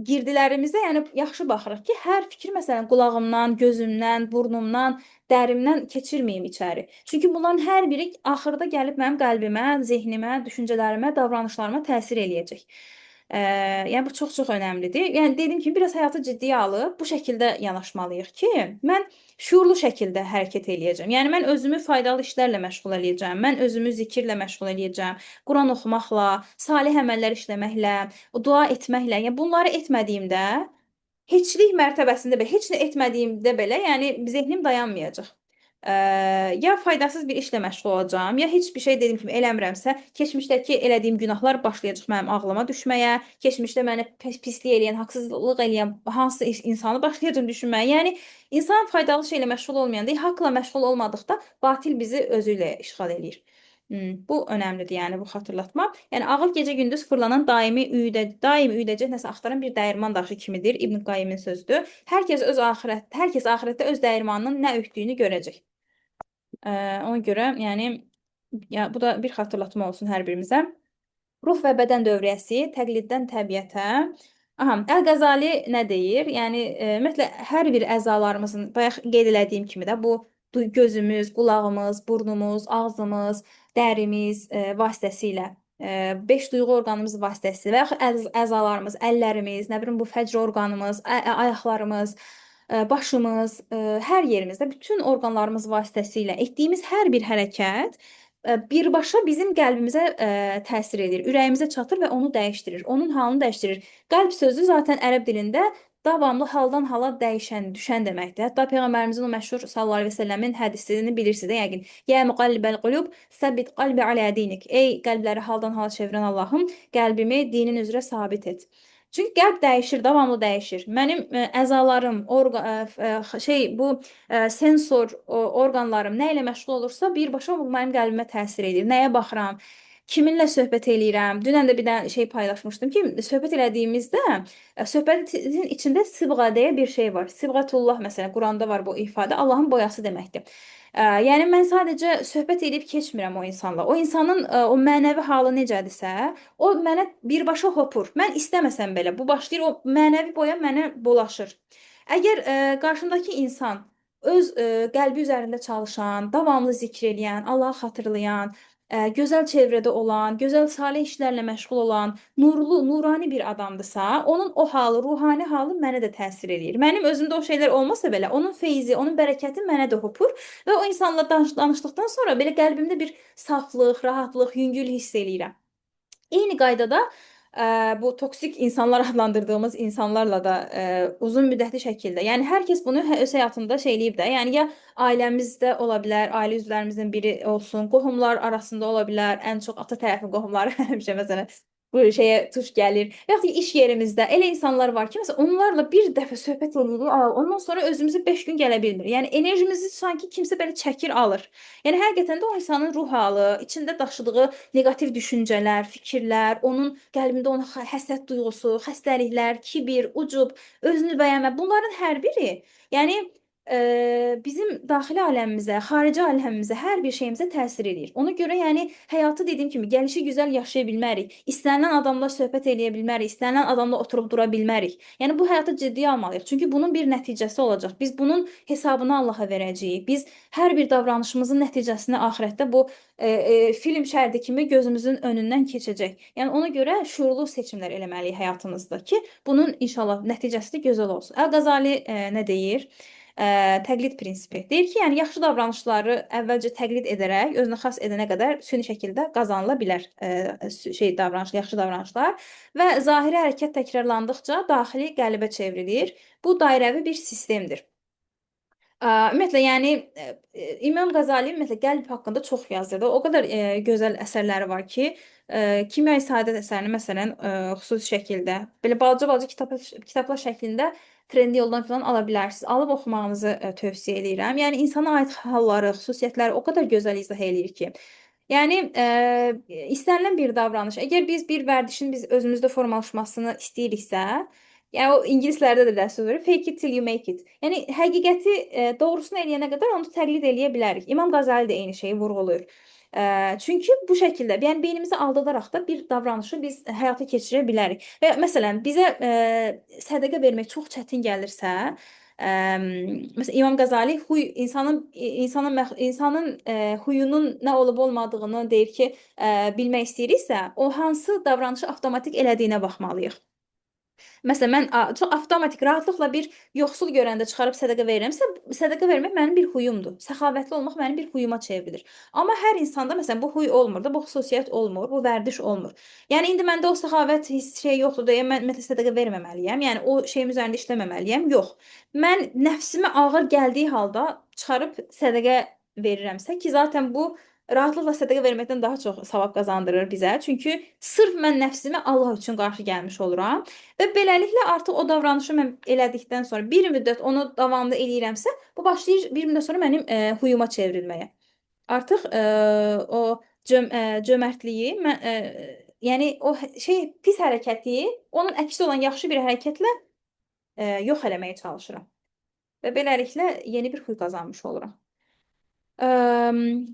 girdilərimizə, yəni yaxşı baxırıq ki, hər fikir məsələn qulağımdan, gözümdən, burnumdan, dərimdən keçirməyim içəri. Çünki bunların hər biri axırda gəlib mənim qəlbimə, zehnimə, düşüncələrimə, davranışlarıma təsir eləyəcək. Yəni bu çox-çox önəmlidir. Yəni dediyim kimi biraz həyatı ciddiyə alıb bu şəkildə yanaşmalıyıq ki, mən şuurlu şəkildə hərəkət eləyəcəm. Yəni mən özümü faydalı işlərlə məşğul eləyəcəm. Mən özümü zikirlə məşğul eləyəcəm. Quran oxumaqla, salih əməllər işləməklə, dua etməklə. Yəni bunları etmədiyimdə heçlik mərtəbəsində belə, heç nə etmədiyimdə belə, yəni zehnim dayanmayacaq. Ya faydasız bir işlə məşğul olacağam, ya heç bir şey dediyim kimi eləmirəmsə, keçmişdəki elədiyim günahlar başlayacaq mənim ağlıma düşməyə, keçmişdə mənə pislik eləyən, haqsızlıq eləyən hansı insanı başlayacağam düşünməyə. Yəni insan faydalı şeylə məşğul olmayanda, haqla məşğul olmadıqda batil bizi özü ilə işğal eləyir. Bu önəmlidir, yəni bu xatırlatma. Yəni ağıl gecə-gündüz fırlanan daim üyüdəcək nəsə axtaran bir dəyirman daşı kimidir. İbn Qayyimin sözüdür. Hər kəs axirətdə öz dəyirmanının nə ötdüyünü görəcək. Ona görə, yəni bu da bir xatırlatma olsun hər birimizə. Ruh və bədən dövriyyəsi, təqliddən təbiətə. Əl-Qəzali nə deyir? Yəni ümumiyyətlə hər bir əzalarımızın bayaq qeyd elədiyim kimi də bu gözümüz, qulağımız, burnumuz, ağzımız, dərimiz vasitəsilə 5 duyğu orqanımız vasitəsilə və yaxud əzalarımız, əllərimiz, nə bilim bu fəcr orqanımız, ayaqlarımız, başımız, hər yerimizdə bütün orqanlarımız vasitəsilə etdiyimiz hər bir hərəkət birbaşa bizim qəlbimizə təsir edir, ürəyimizə çatır və onu dəyişdirir, onun halını dəyişdirir. Qəlb sözü zaten ərəb dilində davamlı haldan hala dəyişən, düşən deməkdir. Hətta Peyğəmbərimizin o məşhur sallallahu əleyhi və səlləmin hədisini bilirsiniz də yəqin. Ya muqallibəl qulub, səbbit qalbi alə dinik. Ey qəlbləri haldan hala çevirən Allahım, qəlbimi dinin üzrə sabit et. Çünki qəlb dəyişir, davamlı dəyişir. Mənim əzalarım, bu sensor orqanlarım nə ilə məşğul olursa, birbaşa bu mənim qəlbimə təsir edir. Nəyə baxıram? Kiminlə söhbət eləyirəm? Dünən də bir dənə şey paylaşmışdım ki, söhbət elədiyimizdə söhbətin içində sibğa deyə bir şey var. Sibğatullah məsələn, Quranda var bu ifadə, Allahın boyası deməkdir. Yəni mən sadəcə söhbət edib keçmirəm o insanla. O insanın o mənəvi halı necədirsə, o mənə birbaşa hopur. Mən istəməsəm belə bu başlayır, o mənəvi boya mənə bulaşır. Əgər qarşımdakı insan öz qəlbi üzərində çalışan, davamlı zikr eləyən, Allahı xatırlayan, gözəl çevrədə olan, gözəl salih işlərlə məşğul olan, nurlu, nurani bir adamdırsa, onun o halı, ruhani halı mənə də təsir eləyir. Mənim özümdə o şeylər olmasa belə, onun feyzi, onun bərəkəti mənə də hopur və o insanla danışdıqdan sonra belə qəlbimdə bir saflıq, rahatlıq, yüngül hiss eləyirəm. Eyni qaydada bu toksik insanlar adlandırdığımız insanlarla da uzun müddətli şəkildə, yəni hər kəs bunu öz həyatında şey eləyib də, yəni ya ailəmizdə ola bilər, ailə üzvlərimizin biri olsun, qohumlar arasında ola bilər, ən çox ata tərəfin qohumları həmişə məsələn bu şeyə tuş gəlir. Və yaxud da iş yerimizdə elə insanlar var ki, məsələn, onlarla bir dəfə söhbət edirik, ondan sonra özümüzü 5 gün gələ bilmir. Yəni enerjimizi sanki kimsə belə çəkir, alır. Yəni həqiqətən də o insanın ruh halı, içində daşıdığı neqativ düşüncələr, fikirlər, onun qəlbində ona həsəd duyğusu, xəstəliklər, kibir, ucub, özünü bəyənmə, bunların hər biri, yəni bizim daxili aləmimizə, xarici aləmimizə, hər bir şeyimizə təsir edir. Ona görə yəni həyatı dediyim kimi gəlişi gözəl yaşaya bilmərik. İstənilən adamla söhbət eləyə bilmərik, istənilən adamla oturub dura bilmərik. Yəni bu həyatı ciddiyə almalıyıq. Çünki bunun bir nəticəsi olacaq. Biz bunun hesabını Allaha verəcəyik. Biz hər bir davranışımızın nəticəsini axirətdə bu film şəridi kimi gözümüzün önündən keçəcək. Yəni ona görə şuurlu seçimlər eləməliyik həyatımızda ki, bunun inşallah nəticəsi də gözəl olsun. Əl-Qazali nə deyir? Təqlid prinsipi. Deyir ki, yəni yaxşı davranışları əvvəlcə təqlid edərək özünə xas edənə qədər süni şəkildə qazanıla bilər yaxşı davranışlar və zahiri hərəkət təkrarlandıqca daxili qəlbə çevrilir. Bu dairəvi bir sistemdir. Ümumiyyətlə, yəni İmam Qazali ümumiyyətlə qəlb haqqında çox yazırdı. O qədər gözəl əsərləri var ki, Kimya-i Səadət əsərini məsələn xüsusi şəkildə belə balaca kitablar şəklində trendi yoldan falan ala bilərsiniz. Alıb oxumağınızı tövsiyə edirəm. Yəni insana aid halları, xüsusiyyətləri o qədər gözəl izah eləyir ki. Yəni istənilən bir davranış, əgər biz bir vərdişin biz özümüzdə formalaşmasını istəyiriksə, yəni o ingilislərdə də dərs var. Fake it till you make it. Yəni həqiqəti doğrusunu eləyənə qədər onu təqlid eləyə bilərik. İmam Qazali də eyni şeyi vurğulayır. Çünki bu şəkildə, yəni beynimizi aldadaraq da bir davranışı biz həyata keçirə bilərik. Və məsələn, bizə sədaqə vermək çox çətin gəlirsə, məsələn İmam Qazali insanın huyunun nə olub olmadığını deyir ki, bilmək istəyiriksə, o hansı davranışı avtomatik elədiyinə baxmalıyıq. Məsələn, mən çox avtomatik, rahatlıqla bir yoxsul görəndə çıxarıb sədaqə verirəmsə, sədaqə vermək mənim bir huyumdur. Səxavətli olmaq mənim bir huyuma çevrilir. Amma hər insanda məsələn bu huy olmur da, bu xüsusiyyət olmur, bu vərdiş olmur. Yəni indi məndə o səxavət şey yoxdur deyə mən sədaqə verməməliyəm. Yəni o şeyin üzərində işləməməliyəm. Yox. Mən nəfsimə ağır gəldiyi halda çıxarıb sədaqə verirəmsə ki, zaten bu rahatlıqla sədaqə verməkdən daha çox savab qazandırır bizə. Çünki sırf mən nəfsimə Allah üçün qarşı gəlmiş oluram və beləliklə artıq o davranışı mən elədikdən sonra bir müddət onu davamlı eləyirəmsə, bu başlayır bir müddət sonra mənim huyuma çevrilməyə. Artıq o cömərtliyi yəni o şey pis hərəkəti onun əksi olan yaxşı bir hərəkətlə yox eləməyə çalışıram. Və beləliklə yeni bir huy qazanmış oluram.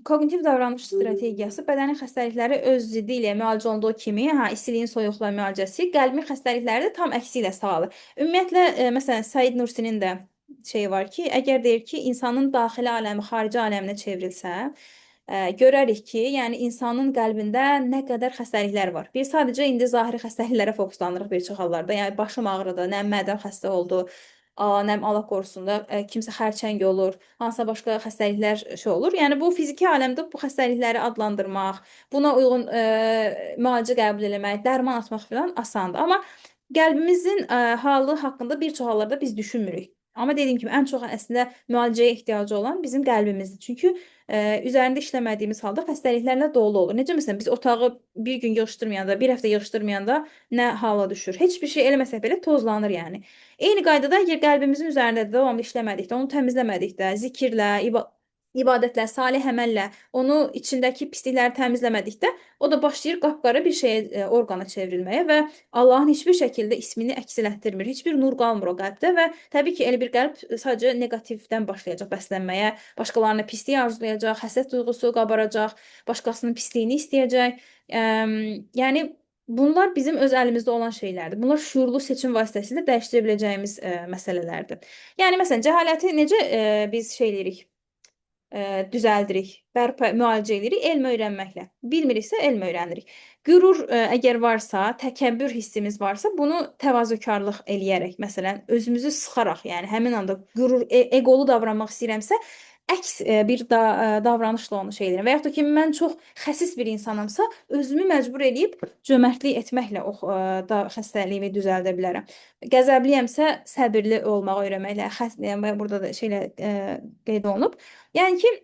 Koqnitiv davranış strategiyası bədənin xəstəlikləri öz ziddi ilə müalicə olunduğu kimi, istiliyin soyuqla müalicəsi qəlbin xəstəlikləri də tam əksi ilə sağalır. Ümumiyyətlə, məsələn, Said Nursinin də şey var ki, əgər deyir ki, insanın daxili aləmi xarici aləminə çevrilsə, görərik ki, yəni insanın qəlbində nə qədər xəstəliklər var. Biz sadəcə indi zahiri xəstəliklərə fokuslanırıq bir çox hallarda. Yəni başım ağrıdı, nə mədəm xəstə oldu, nəm Allah qorusun da kimsə xərçəng olur, hansısa başqa xəstəliklər şey olur. Yəni bu fiziki aləmdə bu xəstəlikləri adlandırmaq, buna uyğun müalicə qəbul etmək, dərman atmaq filan asandır. Amma qəlbimizin halı haqqında bir çox hallarda biz düşünmürük. Amma dediyim kimi ən çox əslində müalicəyə ehtiyacı olan bizim qəlbimizdir. Çünki üzərində işləmədiyimiz halda xəstəliklərlə dolu olur. Necə məsələn biz otağı bir gün yığışdırmayanda, bir həftə yığışdırmayanda nə hala düşür? Heç bir şey eləməsək belə tozlanır yəni. Eyni qaydada əgər qəlbimizin üzərində də davamlı işləmədikdə, onu təmizləmədikdə, zikirlə, ibadətlə, salih əməllə, onu içindəki pislikləri təmizləmədikdə, o da başlayır qapqara bir şeyə, orqana çevrilməyə və Allahın heç bir şəkildə ismini əks elətdirmir. Heç bir nur qalmır o qəlbdə və təbii ki, elə bir qəlb sadəcə neqativdən başlayacaq bəslənməyə, başqalarına pislik arzulayacaq, həsəd duyğusu qabaracaq, başqasının pisliyini istəyəcək. Yəni bunlar bizim öz əlimizdə olan şeylərdir. Bunlar şuurlu seçim vasitəsilə dəyişdirə biləcəyimiz məsələlərdir. Yəni məsələn, cəhaləti necə biz şey eləyirik? Düzəldirik, müalicə edirik elm öyrənməklə. Bilmiriksə elm öyrənirik. Qürur əgər varsa, təkəbbür hissimiz varsa, bunu təvazökarlıq eləyərək, məsələn, özümüzü sıxaraq, yəni həmin anda qürur, eqolu davranmaq istəyirəmsə, əks bir davranışla onu şey edirəm. Və yaxud da ki, mən çox xəsis bir insanamsa, özümü məcbur eləyib cömərtlik etməklə o xəstəliyimi düzəldə bilərəm. Qəzəbliyəmsə, səbirli olmağı öyrənməklə, yəni burada da şeylə qeyd olunub. Yəni ki,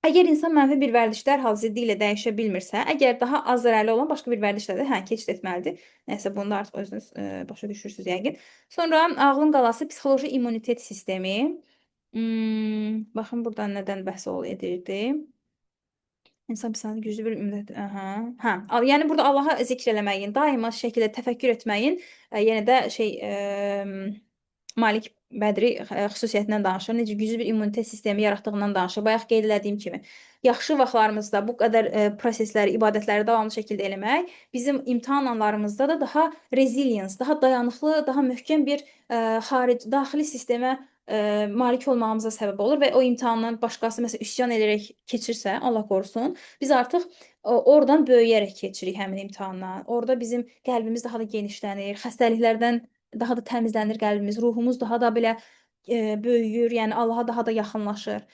Əgər insan mənfi bir vərdişi dərhal ziddi ilə dəyişə bilmirsə, əgər daha az zərərli olan başqa bir vərdişlə də keçid etməlidir. Nəsə bunu da artıq özünüz başa düşürsüz yəqin. Sonra ağlın qalası psixoloji immunitet sistemi. Baxın buradan nədən bəhs edirdi. İnsan psixolojisi güclü bir ümidət. Aha. Hə, yəni burada Allahı zikr eləməyin, daima şəkildə təfəkkür etməyin, yenə də Malik Bədri xüsusiyyətindən danışır. Necə güclü bir immunitet sistemi yaratdığından danışır. Bayaq qeyd elədiyim kimi, yaxşı vaxtlarımızda bu qədər prosesləri, ibadətləri davamlı şəkildə eləmək bizim imtahan anlarımızda da daha resilience, daha dayanıqlı, daha möhkəm bir xarici, daxili sistemə malik olmağımıza səbəb olur və o imtahandan başqası məsələn üsyan edərək keçirsə, Allah qorusun, biz artıq oradan böyüyərək keçirik həmin imtahandan. Orada bizim qəlbimiz daha da genişlənir, xəstəliklərdən daha da təmizlənir qəlbimiz, ruhumuz daha da belə böyüyür, yəni Allaha daha da yaxınlaşır.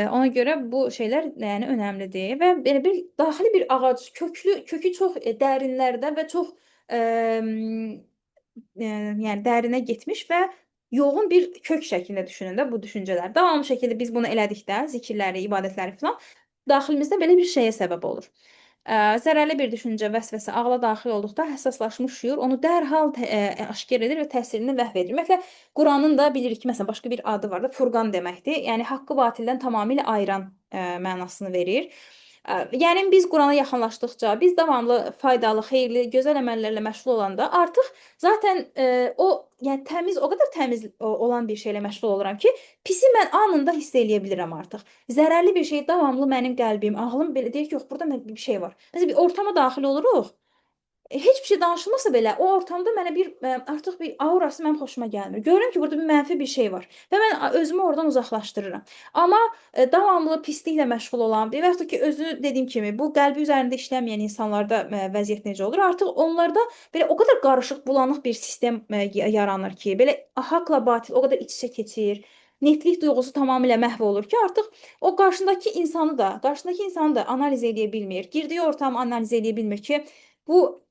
Ona görə bu şeylər yəni önəmlidir və belə bir daxili bir ağac, kökü çox dərinlərdə və çox yəni dərinə getmiş və yoğun bir kök şəklində düşünün də bu düşüncələr. Davamlı şəkildə biz bunu elədikdə, zikirləri, ibadətləri filan, daxilimizdə belə bir şeyə səbəb olur. Zərərli bir düşüncə, vəsvəsə ağla daxil olduqda həssaslaşmış şüur onu dərhal aşkar edir və təsirini məhv edir. Ümumiyyətlə, Quranın da bilirik ki, məsələn, başqa bir adı var da, Furqan deməkdir. Yəni, haqqı batildən tamamilə ayıran mənasını verir. Yəni, biz Qurana yaxınlaşdıqca, biz davamlı faydalı, xeyirli, gözəl əməllərlə məşğul olanda artıq zaten yəni təmiz, o qədər təmiz olan bir şeylə məşğul oluram ki, pisi mən anında hiss eləyə bilirəm artıq. Zərərli bir şey davamlı mənim qəlbim, ağlım belə deyir ki, yox, burada bir şey var. Məsələn, bir ortama daxil oluruq, heç bir şey danışılmasa belə, o ortamda mənə artıq bir aurası mənim xoşuma gəlmir. Görürəm ki, burada bir mənfi bir şey var və mən özümü oradan uzaqlaşdırıram. Amma davamlı pisliklə məşğul olan və yaxud da ki, özü dediyim kimi, bu qəlbi üzərində işləməyən insanlarda vəziyyət necə olur? Artıq onlarda belə o qədər qarışıq, bulanıq bir sistem yaranır ki, belə haqla batil o qədər iç-içə keçir. Netlik duyğusu tamamilə məhv olur ki, artıq o qarşındakı insanı da analiz edə bilmir. Girdiyi ortamı analiz edə bilmir ki, bu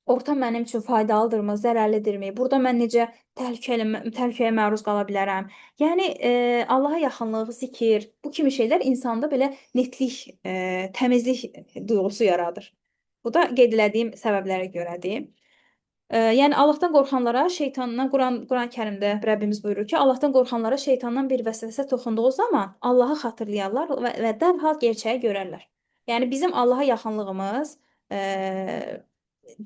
ortam mənim üçün faydalıdırmı, zərərlidirmi? Burada mən necə təhlükəyə məruz qala bilərəm? Yəni Allaha yaxınlıq, zikir, bu kimi şeylər insanda belə netlik, təmizlik duyğusu yaradır. Bu da qeyd elədiyim səbəblərə görədir. Yəni Allahdan qorxanlara şeytandan Quran-Kərimdə Rəbbimiz buyurur ki, Allahdan qorxanlara şeytandan bir vəsvəsə toxunduğu zaman Allahı xatırlayarlar və dərhal gerçəyi görərlər. Yəni bizim Allaha yaxınlığımız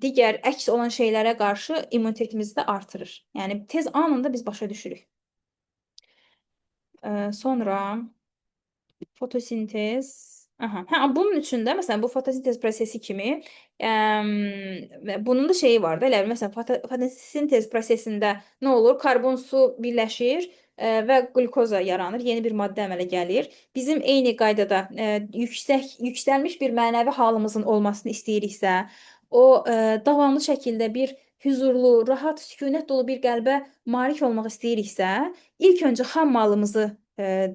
digər əks olan şeylərə qarşı immunitetimizi də artırır. Yəni tez anında biz başa düşürük. Sonra fotosintez. Bunun üçün də məsələn bu fotosintez prosesi kimi bunun da şeyi var da, elə məsələn fotosintez prosesində nə olur? Karbon su birləşir və qlukoza yaranır, yeni bir maddə əmələ gəlir. Bizim eyni qaydada yüksəlmiş bir mənəvi halımızın olmasını istəyiriksə, o davamlı şəkildə bir hüzurlu, rahat, sükunət dolu bir qəlbə malik olmaq istəyiriksə, ilk öncə xam malımızı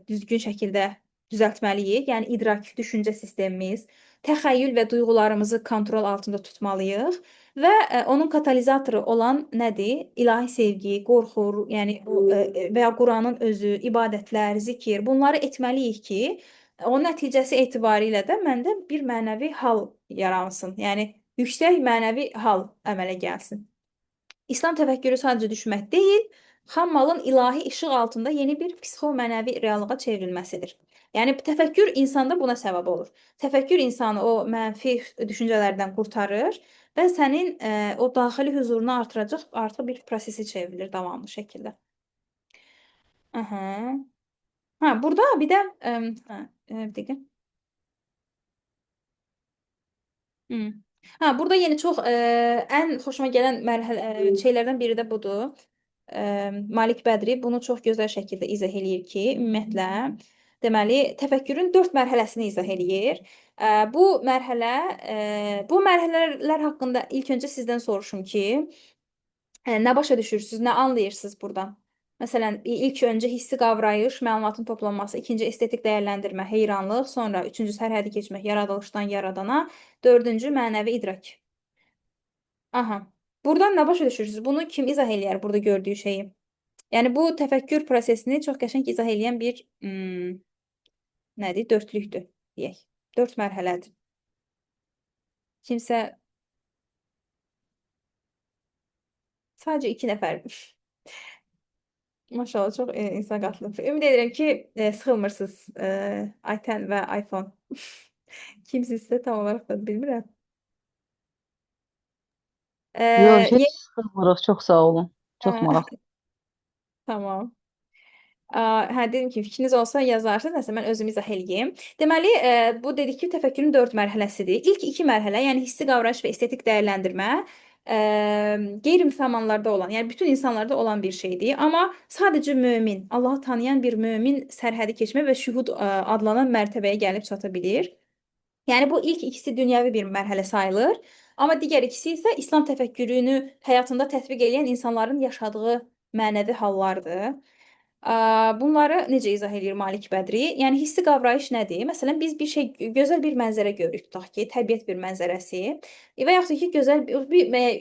düzgün şəkildə düzəltməliyik. Yəni idrak, düşüncə sistemimiz, təxəyyül və duyğularımızı kontrol altında tutmalıyıq və onun katalizatoru olan nədir? İlahi sevgi, qorxu, yəni və ya Quranın özü, ibadətlər, zikir, bunları etməliyik ki, o nəticəsi etibarilə də məndə bir mənəvi hal yaransın. Yəni yüksək mənəvi hal əmələ gəlsin. İslam təfəkkürü sadəcə düşmək deyil, xam malın ilahi işıq altında yeni bir psixo-mənəvi reallığa çevrilməsidir. Yəni təfəkkür insanda buna səbəb olur. Təfəkkür insanı o mənfi düşüncələrdən qurtarır və sənin o daxili hüzurunu artıracaq artıq bir prosesi çevrilir davamlı şəkildə. Burada bir də bir dəqiqə. Burada yenə çox ən xoşuma gələn şeylərdən biri də budur. Malik Bədri bunu çox gözəl şəkildə izah eləyir ki, ümumiyyətlə, deməli, təfəkkürün 4 mərhələsini izah eləyir. Bu mərhələlər haqqında ilk öncə sizdən soruşum ki, nə başa düşürsünüz, nə anlayırsınız buradan? Məsələn, ilk öncə hissi qavrayış, məlumatın toplanması, ikinci estetik dəyərləndirmə, heyranlıq, sonra üçüncü sərhədi keçmək, yaradılışdan yaradana, dördüncü mənəvi idrak. Buradan nə başa düşürsünüz? Bunu kim izah eləyər burada gördüyü şeyi? Yəni bu təfəkkür prosesini çox qəşəng izah eləyən bir nədir? Dördlükdür deyək. 4 mərhələdir. Kimsə sadəcə 2 nəfər. Maşallah çox insan qatılıb. Ümid edirəm ki, sıxılmırsınız Aytən və iPhone. Kimsinizsə tam olaraq da bilmirəm. Yox, heç Ye sıxılmırıq. Çox sağ olun. Çox hə, maraqlı. tamam. Hə, dedim ki, fikriniz olsa yazarsınız. Nəsə mən özüm izah eləyim. Deməli, bu dedik ki, təfəkkürün 4 mərhələsidir. İlk 2 mərhələ, yəni hissi qavrayış və estetik dəyərləndirmə, qeyri-müsəlmanlarda olan, yəni bütün insanlarda olan bir şeydir. Amma sadəcə mömin, Allahı tanıyan bir mömin sərhədi keçmə və şühud adlanan mərtəbəyə gəlib çata bilir. Yəni bu ilk ikisi dünyəvi bir mərhələ sayılır. Amma digər ikisi isə İslam təfəkkürünü həyatında tətbiq edən insanların yaşadığı mənəvi hallardır. Bunları necə izah eləyir Malik Bədri? Yəni hissi qavrayış nədir? Məsələn, biz bir şey gözəl bir mənzərə görürük, tutaq ki, təbiət bir mənzərəsi və yaxud da ki, gözəl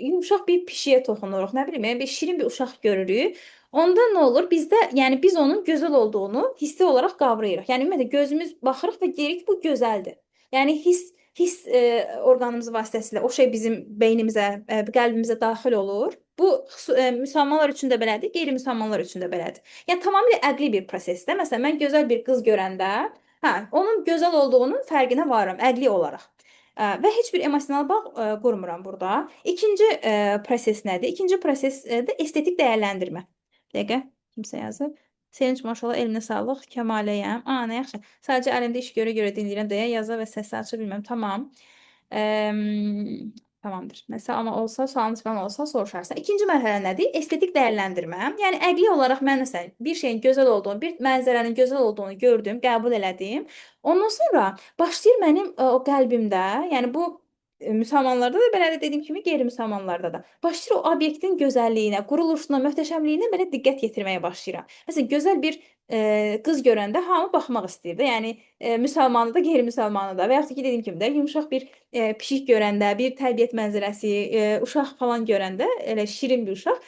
yumşaq bir pişiyə toxunuruq, nə bilim, bir şirin bir uşaq görürük. Onda nə olur? Bizdə, yəni biz onun gözəl olduğunu hissi olaraq qavrayırıq. Yəni ümumiyyətlə gözümüz baxırıq və deyirik bu gözəldir. Yəni hiss orqanımız vasitəsilə o şey bizim beynimizə, qəlbimizə daxil olur. Bu müsəlmanlar üçün də belədir, qeyri-müsəlmanlar üçün də belədir. Yəni tamamilə əqli bir prosesdə. Məsələn, mən gözəl bir qız görəndə, hə, onun gözəl olduğunun fərqinə varıram əqli olaraq. Və heç bir emosional bağ qurmuram burada. İkinci proses nədir? İkinci proses də estetik dəyərləndirmə. Dəqiqə, kimsə yazıb. Sevinç maşallah elinə sağlıq, Kəmaləyəm. Nə yaxşı. Sadəcə əlimdə iş görə dinləyirəm deyə yaza və səsi aça bilmirəm. Tamam. Tamamdır. Məsəl amma olsa, sualınız falan olsa soruşarsan. İkinci mərhələ nədir? Estetik dəyərləndirmə. Yəni əqli olaraq mən məsələn bir şeyin gözəl olduğunu, bir mənzərənin gözəl olduğunu gördüm, qəbul elədim. Ondan sonra başlayır mənim o qəlbimdə, yəni bu müsəlmanlarda da belədir, dediyim kimi qeyri-müsəlmanlarda da. Başlayır o obyektin gözəlliyinə, quruluşuna, möhtəşəmliyinə belə diqqət yetirməyə başlayıram. Məsələn, gözəl bir qız görəndə hamı baxmaq istəyir də. Yəni müsəlmanı da, qeyri-müsəlmanı da və yaxud da ki, dediyim kimi də yumşaq bir pişik görəndə, bir təbiət mənzərəsi, uşaq falan görəndə, elə şirin bir uşaq,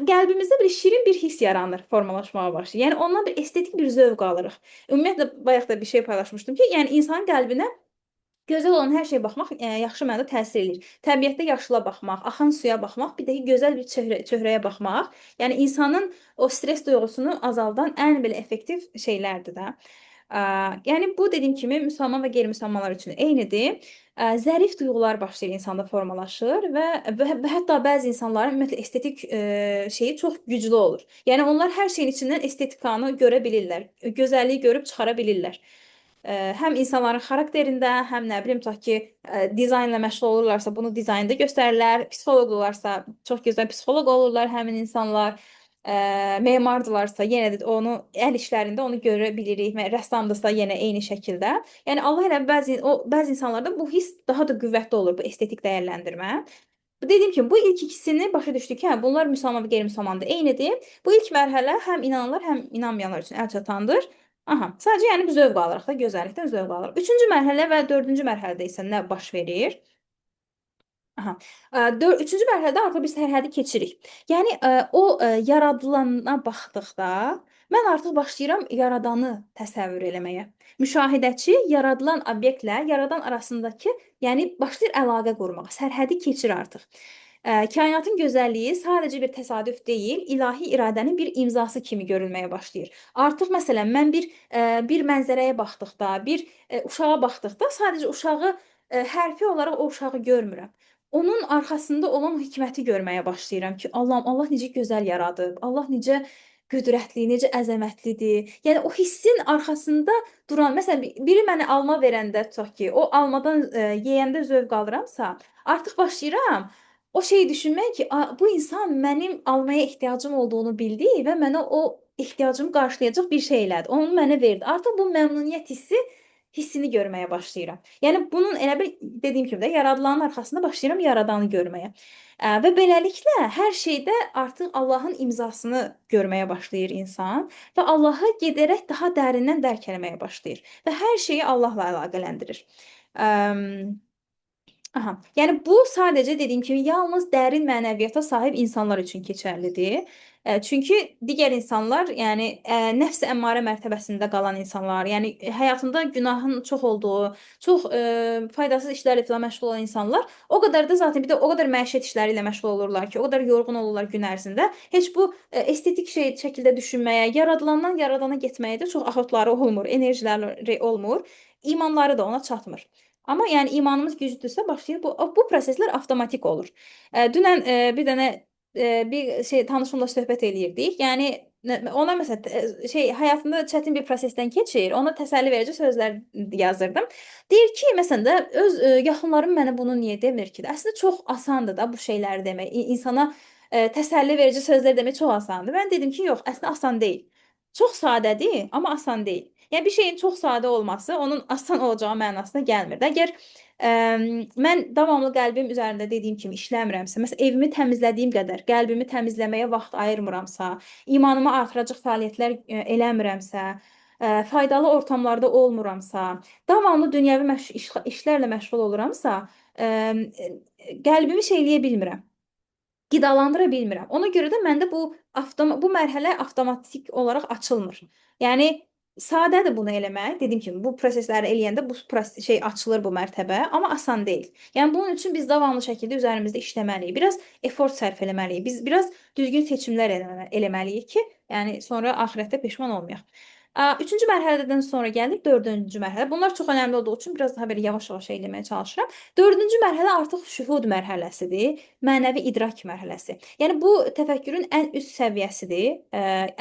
qəlbimizdə bir şirin bir hiss yaranır, formalaşmağa başlayır. Yəni ondan bir estetik bir zövq alırıq. Ümumiyyətlə bayaq da bir şey paylaşmışdım ki, yəni insanın qəlbinə gözəl olan hər şeyə baxmaq yaxşı mənada təsir eləyir. Təbiətdə yaşıla baxmaq, axan suya baxmaq, bir də ki, gözəl bir çöhrəyə baxmaq, yəni insanın o stres duyğusunu azaldan ən belə effektiv şeylərdir də. Yəni bu dediyim kimi müsəlman və qeyri-müsəlmanlar üçün eynidir. Zərif duyğular başlayır insanda formalaşır və hətta bəzi insanların ümumiyyətlə estetik şeyi çox güclü olur. Yəni onlar hər şeyin içindən estetikanı görə bilirlər, gözəlliyi görüb çıxara bilirlər. Həm insanların xarakterində, həm nə bilim tutaq ki, dizaynla məşğul olurlarsa, bunu dizaynda göstərirlər. Psixoloqdurlarsa, çox gözəl psixoloq olurlar həmin insanlar. Memardırlarsa, yenə də onu əl işlərində onu görə bilirik və rəssamdırsa yenə eyni şəkildə. Yəni Allah elə bəzi insanlarda bu hiss daha da qüvvətli olur, bu estetik dəyərləndirmə. Dediyim kimi bu ilk ikisini başa düşdük ki, hə, bunlar müsəlman və qeyri-müsəlmanda eynidir. Bu ilk mərhələ həm inananlar, həm inanmayanlar üçün əlçatandır. Aha, sadəcə yəni biz zövq alırıq da, gözəllikdən zövq alırıq. Üçüncü mərhələ və dördüncü mərhələdə isə nə baş verir? Aha. Üçüncü mərhələdə artıq biz sərhədi keçirik. Yəni o yaradılana baxdıqda mən artıq başlayıram yaradanı təsəvvür eləməyə. Müşahidəçi yaradılan obyektlə yaradan arasındakı, yəni başlayır əlaqə qurmağa. Sərhədi keçir artıq. Kainatın gözəlliyi sadəcə bir təsadüf deyil, ilahi iradənin bir imzası kimi görülməyə başlayır. Artıq məsələn mən bir mənzərəyə baxdıqda, bir uşağa baxdıqda sadəcə uşağı hərfi olaraq o uşağı görmürəm. Onun arxasında olan o hikməti görməyə başlayıram ki, Allahım, Allah necə gözəl yaradıb, Allah necə qüdrətli, necə əzəmətlidir. Yəni o hissin arxasında duran, məsələn, biri mənə alma verəndə tutaq ki, o almadan yeyəndə zövq alıramsa, artıq başlayıram o şeyi düşünmək ki, bu insan mənim almaya ehtiyacım olduğunu bildi və mənə o ehtiyacımı qarşılayacaq bir şey elədi. Onu mənə verdi. Artıq bu məmnuniyyət hissini görməyə başlayıram. Yəni bunun elə bil dediyim kimi də yaradılanın arxasında başlayıram yaradanı görməyə. Və beləliklə hər şeydə artıq Allahın imzasını görməyə başlayır insan və Allahı gedərək daha dərindən dərk eləməyə başlayır və hər şeyi Allahla əlaqələndirir. Aha. Yəni bu sadəcə dediyim kimi yalnız dərin mənəviyyata sahib insanlar üçün keçərlidir. Çünki digər insanlar, yəni nəfs əmmarə mərtəbəsində qalan insanlar, yəni həyatında günahın çox olduğu, çox faydasız işlərlə filan məşğul olan insanlar, o qədər də zaten bir də o qədər məişət işləri ilə məşğul olurlar ki, o qədər yorğun olurlar gün ərzində. Heç bu estetik şey şəkildə düşünməyə, yaradılandan yaradana getməyə də çox axıtları olmur, enerjiləri olmur, imanları da ona çatmır. Amma yəni imanımız güclüdürsə başlayır bu proseslər avtomatik olur. Dünən bir dənə bir şey tanışımla söhbət eləyirdik. Yəni ona məsələn şey həyatında çətin bir prosesdən keçir. Ona təsəlli verici sözlər yazırdım. Deyir ki, məsələn də öz yaxınlarım mənə bunu niyə demir ki? Əslində çox asandır da bu şeyləri demək. İnsana təsəlli verici sözlər demək çox asandır. Mən dedim ki, yox, əslində asan deyil. Çox sadədir, amma asan deyil. Yəni bir şeyin çox sadə olması onun asan olacağı mənasına gəlmir də. Əgər mən davamlı qəlbim üzərində dediyim kimi işləmirəmsə, məsələn evimi təmizlədiyim qədər qəlbimi təmizləməyə vaxt ayırmıramsa, imanımı artıracaq fəaliyyətlər eləmirəmsə, faydalı ortamlarda olmuramsa, davamlı dünyəvi işlərlə məşğul oluramsa, qəlbimi şey eləyə bilmirəm. Qidalandıra bilmirəm. Ona görə də məndə bu mərhələ avtomatik olaraq açılmır. Yəni sadədir bunu eləmək. Dediyim kimi bu prosesləri eləyəndə bu şey açılır bu mərtəbə, amma asan deyil. Yəni bunun üçün biz davamlı şəkildə üzərimizdə işləməliyik. Biraz effort sərf eləməliyik. Biz biraz düzgün seçimlər eləməliyik ki, yəni sonra axirətdə peşman olmayaq. Üçüncü mərhələdən sonra gəlir dördüncü mərhələ. Bunlar çox önəmli olduğu üçün biraz daha belə yavaş-yavaş eləməyə çalışıram. Dördüncü mərhələ artıq şühud mərhələsidir, mənəvi idrak mərhələsi. Yəni bu təfəkkürün ən üst səviyyəsidir.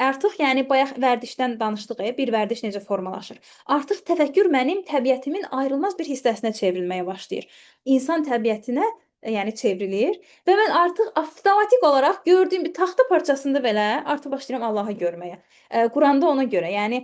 Artıq yəni bayaq vərdişdən danışdıq, bir vərdiş necə formalaşır. Artıq təfəkkür mənim təbiətimin ayrılmaz bir hissəsinə çevrilməyə başlayır. İnsan təbiətinə yəni çevrilir və mən artıq avtomatik olaraq gördüyüm bir taxta parçasında belə artıq başlayıram Allahı görməyə. Quranda ona görə, yəni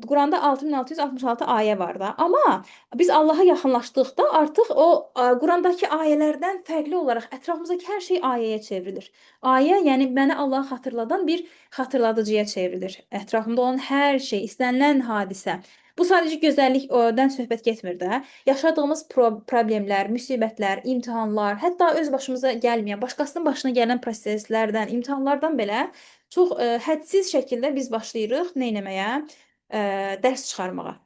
Quranda 6666 ayə var da. Amma biz Allaha yaxınlaşdıqda artıq o Qurandakı ayələrdən fərqli olaraq ətrafımızdakı hər şey ayəyə çevrilir. Ayə, yəni mənə Allahı xatırladan bir xatırladıcıya çevrilir. Ətrafımda olan hər şey, istənilən hadisə. Bu sadəcə gözəllikdən söhbət getmir də. Yaşadığımız problemlər, müsibətlər, imtahanlar, hətta öz başımıza gəlməyən, başqasının başına gələn proseslərdən, imtahanlardan belə çox hədsiz şəkildə biz başlayırıq nə etməyə? Dərs çıxarmağa.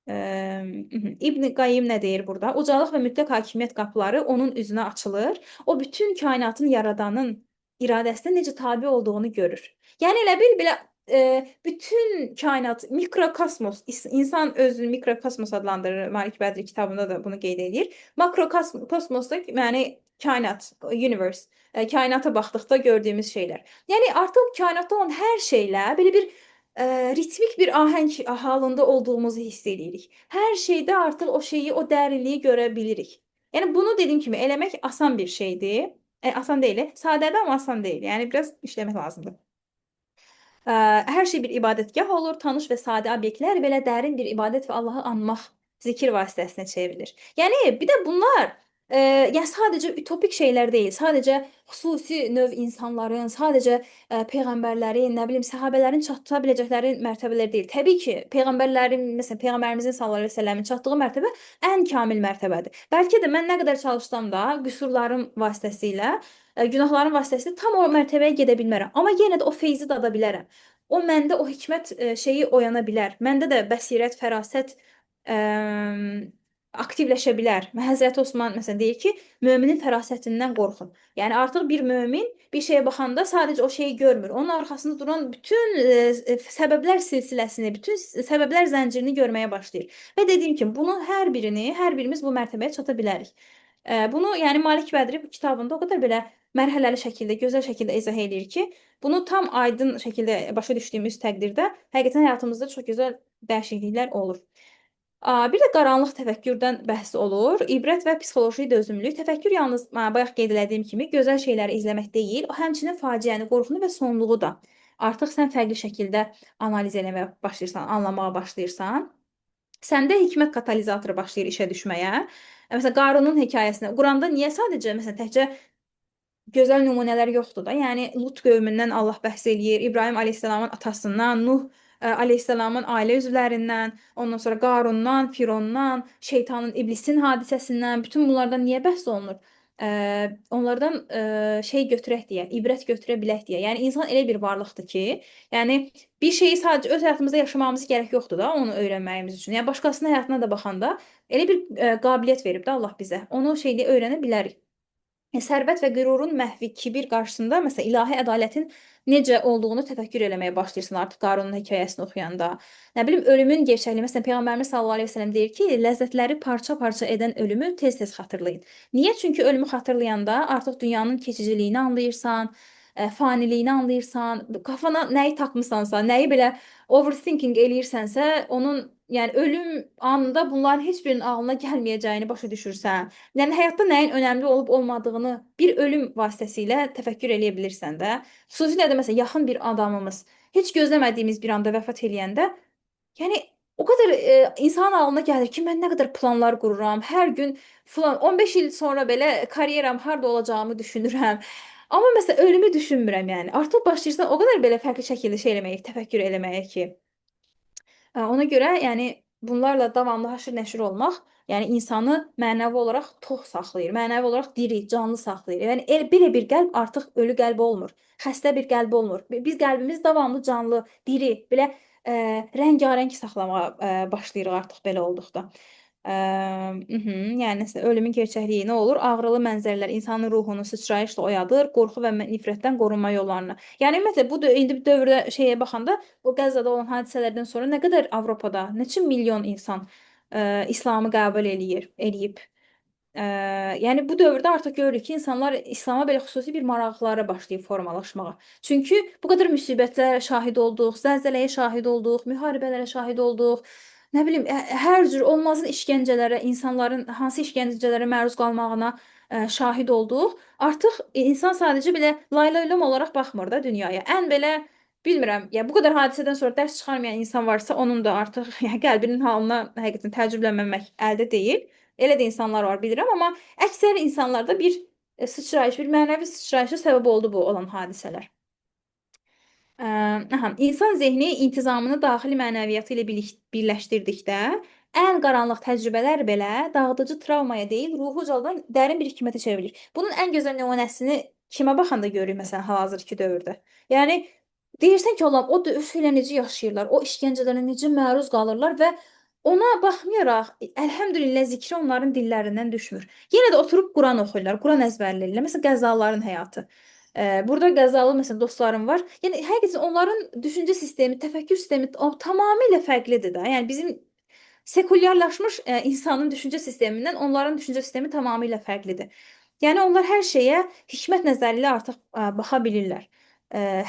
İbn Qayyim nə deyir burada? Ucalıq və mütləq hakimiyyət qapıları onun üzünə açılır. O bütün kainatın yaradanın iradəsinə necə tabe olduğunu görür. Yəni elə bil belə bütün kainat, mikrokosmos, insan özünü mikrokosmos adlandırır. Malik Bədri kitabında da bunu qeyd edir. Makrokosmos da yəni kainat, universe, kainata baxdıqda gördüyümüz şeylər. Yəni artıq kainatda olan hər şeylə belə bir ritmik bir ahəng halında olduğumuzu hiss edirik. Hər şeydə artıq o şeyi, o dərinliyi görə bilirik. Yəni bunu dediyim kimi eləmək asan bir şeydir. Asan deyil, sadədir amma asan deyil. Yəni biraz işləmək lazımdır. Hər şey bir ibadətgah olur, tanış və sadə obyektlər belə dərin bir ibadət və Allahı anmaq, zikir vasitəsinə çevrilir. Yəni bir də bunlar yəni sadəcə ütopik şeylər deyil, sadəcə xüsusi növ insanların, sadəcə peyğəmbərlərin, nə bilim, səhabələrin çata biləcəkləri mərtəbələr deyil. Təbii ki, peyğəmbərlərin, məsələn, peyğəmbərimizin sallallahu əleyhi və səlləmin çatdığı mərtəbə ən kamil mərtəbədir. Bəlkə də mən nə qədər çalışsam da qüsurlarım vasitəsilə günahların vasitəsilə tam o mərtəbəyə gedə bilmərəm. Amma yenə də o feyzi dada bilərəm. O məndə o hikmət şeyi oyana bilər. Məndə də bəsirət, fərasət aktivləşə bilər. Həzrəti Osman məsələn deyir ki, möminin fərasətindən qorxun. Yəni artıq bir mömin bir şeyə baxanda sadəcə o şeyi görmür. Onun arxasında duran bütün səbəblər silsiləsini, bütün səbəblər zəncirini görməyə başlayır. Və dediyim kimi, bunu hər birimiz bu mərtəbəyə çata bilərik. Bunu yəni Malik Bədri bu kitabında o qədər belə mərhələli şəkildə, gözəl şəkildə izah eləyir ki, bunu tam aydın şəkildə başa düşdüyümüz təqdirdə həqiqətən həyatımızda çox gözəl dəyişikliklər olur. Bir də qaranlıq təfəkkürdən bəhs olur. İbrət və psixoloji dözümlülük. Təfəkkür yalnız bayaq qeyd etdiyim kimi gözəl şeyləri izləmək deyil, o həmçinin faciəni, qorxunu və sonluğu da artıq sən fərqli şəkildə analiz etməyə başlayırsan, anlamağa başlayırsan. Səndə hikmət katalizatoru başlayır işə düşməyə. Məsələn, Qarunun hekayəsində Quranda niyə sadəcə məsələn təkcə gözəl nümunələr yoxdur da? Yəni Lut qövmündən Allah bəhs eləyir, İbrahim əleyhissalamın atasından, Nuh Aleyhisselamın ailə üzvlərindən, ondan sonra Qarundan, Firondan, şeytanın, iblisin hadisəsindən, bütün bunlardan niyə bəhs olunur? Onlardan şey götürək deyə, ibrət götürə bilək deyə. Yəni insan elə bir varlıqdır ki, yəni bir şeyi sadəcə öz həyatımızda yaşamağımız gərək yoxdur da, onu öyrənməyimiz üçün. Yəni başqasının həyatına da baxanda elə bir qabiliyyət verib də Allah bizə. Onu şeydə öyrənə bilərik. Sərvət və qürurun məhvi, kibir qarşısında məsələn ilahi ədalətin necə olduğunu təfəkkür eləməyə başlayırsan artıq Qarunun hekayəsini oxuyanda. Nə bilim ölümün gerçəkliyi. Məsələn Peyğəmbərimiz sallallahu əleyhi və səlləm deyir ki, ləzzətləri parça-parça edən ölümü tez-tez xatırlayın. Niyə? Çünki ölümü xatırlayanda artıq dünyanın keçiciliyini anlayırsan, faniliyini anlayırsan, qafana nəyi taxmısansa, nəyi belə overthinking eləyirsənsə, onun yəni ölüm anında bunların heç birinin ağlına gəlməyəcəyini başa düşürsən. Yəni həyatda nəyin önəmli olub olmadığını bir ölüm vasitəsilə təfəkkür eləyə bilirsən də. Xüsusilə də məsələn yaxın bir adamımız heç gözləmədiyimiz bir anda vəfat eləyəndə, yəni o qədər insanın ağlına gəlir ki, mən nə qədər planlar qururam, hər gün filan 15 il sonra belə karyeram harda olacağımı düşünürəm. Amma məsələn ölümü düşünmürəm yəni. Artıq başlayırsan o qədər belə fərqli şəkildə şey eləməyə, təfəkkür eləməyə ki. Ona görə yəni bunlarla davamlı haşır nəşir olmaq, yəni insanı mənəvi olaraq tox saxlayır, mənəvi olaraq diri, canlı saxlayır. Yəni belə bir qəlb artıq ölü qəlb olmur, xəstə bir qəlb olmur. Biz qəlbimiz davamlı canlı, diri, belə rəngarəng saxlamağa başlayırıq artıq belə olduqda. Yəni ölümün gerçəkliyi nə olur? Ağrılı mənzərələr insanın ruhunu sıçrayışla oyadır, qorxu və nifrətdən qorunma yollarını. Yəni ümumiyyətlə bu indi bu dövrdə şeyə baxanda, o Qəzzada olan hadisələrdən sonra nə qədər Avropada, neçə milyon insan İslamı qəbul eləyib. Yəni bu dövrdə artıq görürük ki, insanlar İslama belə xüsusi bir maraqları başlayıb formalaşmağa. Çünki bu qədər müsibətlərə şahid olduq, zəlzələyə şahid olduq, müharibələrə şahid olduq. Nə bilim, hər cür olmazın işgəncələrə, insanların hansı işgəncələrə məruz qalmağına şahid olduq. Artıq insan sadəcə belə laylaylom olaraq baxmır da dünyaya. Ən belə bilmirəm, ya bu qədər hadisədən sonra dərs çıxarmayan insan varsa, onun da artıq yəni qəlbinin halına həqiqətən təəccüblənməmək əldə deyil. Elə də insanlar var bilirəm, amma əksər insanlarda bir sıçrayış, bir mənəvi sıçrayışa səbəb oldu bu olan hadisələr. İnsan zehni intizamını daxili mənəviyyatı ilə birləşdirdikdə ən qaranlıq təcrübələr belə dağıdıcı travmaya deyil, ruhu ucaldan dərin bir hikmətə çevrilir. Bunun ən gözəl nümunəsini kimə baxanda görürük məsələn hal-hazırki dövrdə. Yəni deyirsən ki, Allahım, o döyüşlə necə yaşayırlar, o işgəncələrə necə məruz qalırlar və ona baxmayaraq, əlhəmdülillah zikri onların dillərindən düşmür. Yenə də oturub Quran oxuyurlar, Quran əzbərləyirlər. Məsələn, Qəzzalıların həyatı. Burada Qəzzalı məsələn dostlarım var. Yəni həqiqətən onların düşüncə sistemi, təfəkkür sistemi tamamilə fərqlidir də. Yəni bizim sekulyarlaşmış insanın düşüncə sistemindən onların düşüncə sistemi tamamilə fərqlidir. Yəni onlar hər şeyə hikmət nəzəri ilə artıq baxa bilirlər.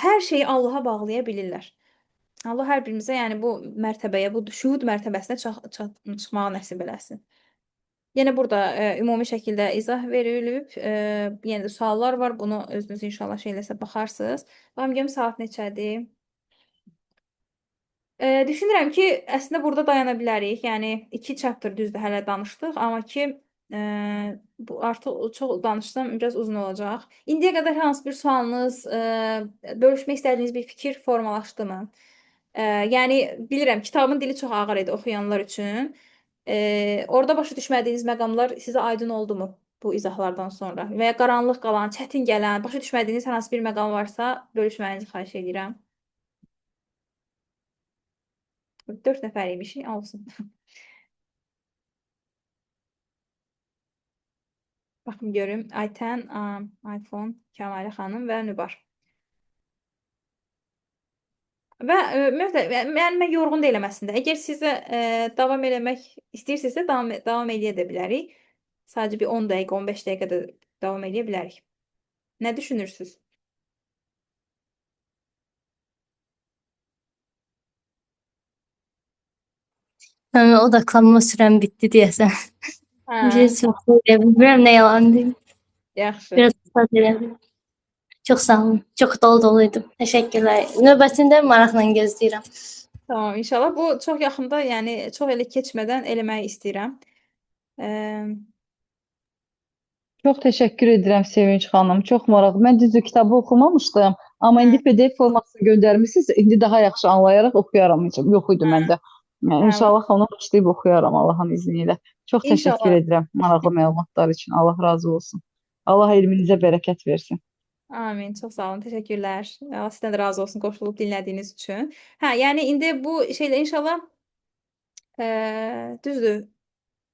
Hər şeyi Allaha bağlaya bilirlər. Allah hər birimizə yəni bu mərtəbəyə, bu şühud mərtəbəsinə çıxmağı nəsib eləsin. Yenə burada ümumi şəkildə izah verilib. Yenə də suallar var. Bunu özünüz inşallah şeyləsə baxarsınız. Baxım görüm saat neçədir? Düşünürəm ki, əslində burada dayana bilərik. Yəni 2 chapter düzdür hələ danışdıq, amma ki bu artıq çox danışsam biraz uzun olacaq. İndiyə qədər hansı bir sualınız, bölüşmək istədiyiniz bir fikir formalaşdımı? Yəni bilirəm kitabın dili çox ağır idi oxuyanlar üçün. Orada başa düşmədiyiniz məqamlar sizə aydın oldumu bu izahlardan sonra? Və ya qaranlıq qalan, çətin gələn, başa düşmədiyiniz hər hansı bir məqam varsa bölüşməyinizi xahiş edirəm. 4 nəfəriymiş, olsun. Baxım görüm. Aytən, iPhone, Kəmalə xanım və Nübar. Və mən yorğun deyiləm əslində. Əgər sizə davam eləmək istəyirsinizsə davam eləyə də bilərik. Sadəcə bir 10 dəqiqə, 15 dəqiqə də davam eləyə bilərik. Nə düşünürsünüz? Odaklanma sürəm bitdi deyəsən. Bir şey söyləyə bilmirəm, nə yalan deyim. Yaxşı. Biraz qısa deyəm. Çox sağ olun. Çox dolu-doluydum. Təşəkkürlər. Növbəsində maraqla gözləyirəm. Tamam, inşallah. Bu çox yaxında, yəni çox elə keçmədən eləmək istəyirəm. Çox təşəkkür edirəm Sevinç xanım. Çox maraqlı. Mən düzdür kitabı oxumamışdım, Amma Hə, indi PDF formasını göndərmisiniz, indi daha yaxşı anlayaraq oxuyaram. Heç yox idi hə, məndə. Yəni, hə. inşallah onu başlayıb oxuyaram Allahın izni ilə. Çox təşəkkür İnşallah. edirəm maraqlı məlumatlar üçün. Allah razı olsun. Allah elminizə bərəkət versin. Amin. Çox sağ olun. Təşəkkürlər. Allah sizdən də razı olsun qoşulub dinlədiyiniz üçün. Hə, yəni indi bu şeylə inşallah düzdür.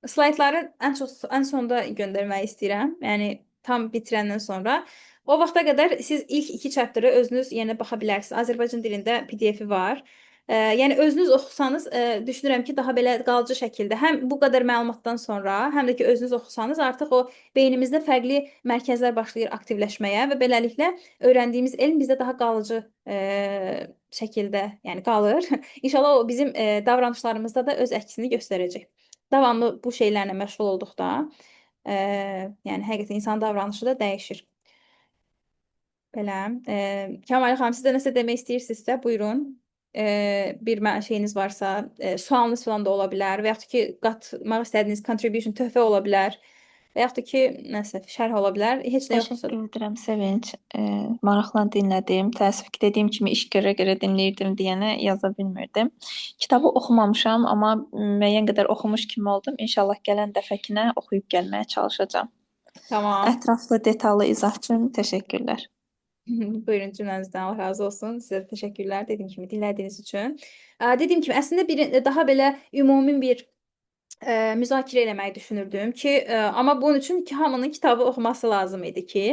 Slaytları ən sonda göndərmək istəyirəm. Yəni tam bitirəndən sonra. O vaxta qədər siz ilk 2 chapter'ı özünüz yenə baxa bilərsiniz. Azərbaycan dilində PDF-i var. Yəni özünüz oxusanız, düşünürəm ki, daha belə qalıcı şəkildə həm bu qədər məlumatdan sonra, həm də ki özünüz oxusanız artıq o beynimizdə fərqli mərkəzlər başlayır aktivləşməyə və beləliklə öyrəndiyimiz elm bizdə daha qalıcı şəkildə, yəni qalır. İnşallah o bizim davranışlarımızda da öz əksini göstərəcək. Davamlı bu şeylərlə məşğul olduqda, yəni həqiqətən insan davranışı da dəyişir. Belə. Kəmal xanım, siz də nəsə demək istəyirsinizsə, buyurun. Bir şeyiniz varsa, sualınız falan da ola bilər və yaxud ki, qatmaq istədiyiniz contribution, töhfə ola bilər və yaxud da ki, nəsə şərh ola bilər. Heç nə yoxdursa. Təşəkkür edirəm Sevinç. Maraqla dinlədim. Təəssüf ki, dediyim kimi iş görə-görə dinləyirdim deyənə yaza bilmirdim. Kitabı oxumamışam, amma müəyyən qədər oxumuş kimi oldum. İnşallah gələn dəfəkinə oxuyub gəlməyə çalışacağam. Tamam. Ətraflı, detallı izah üçün təşəkkürlər. Buyurun cümlənizdən Allah razı olsun. Sizə də təşəkkürlər dediyim kimi dinlədiyiniz üçün. Dediyim kimi əslində bir daha belə ümumi bir müzakirə eləməyi düşünürdüm ki, amma bunun üçün ki, hamının kitabı oxuması lazım idi ki,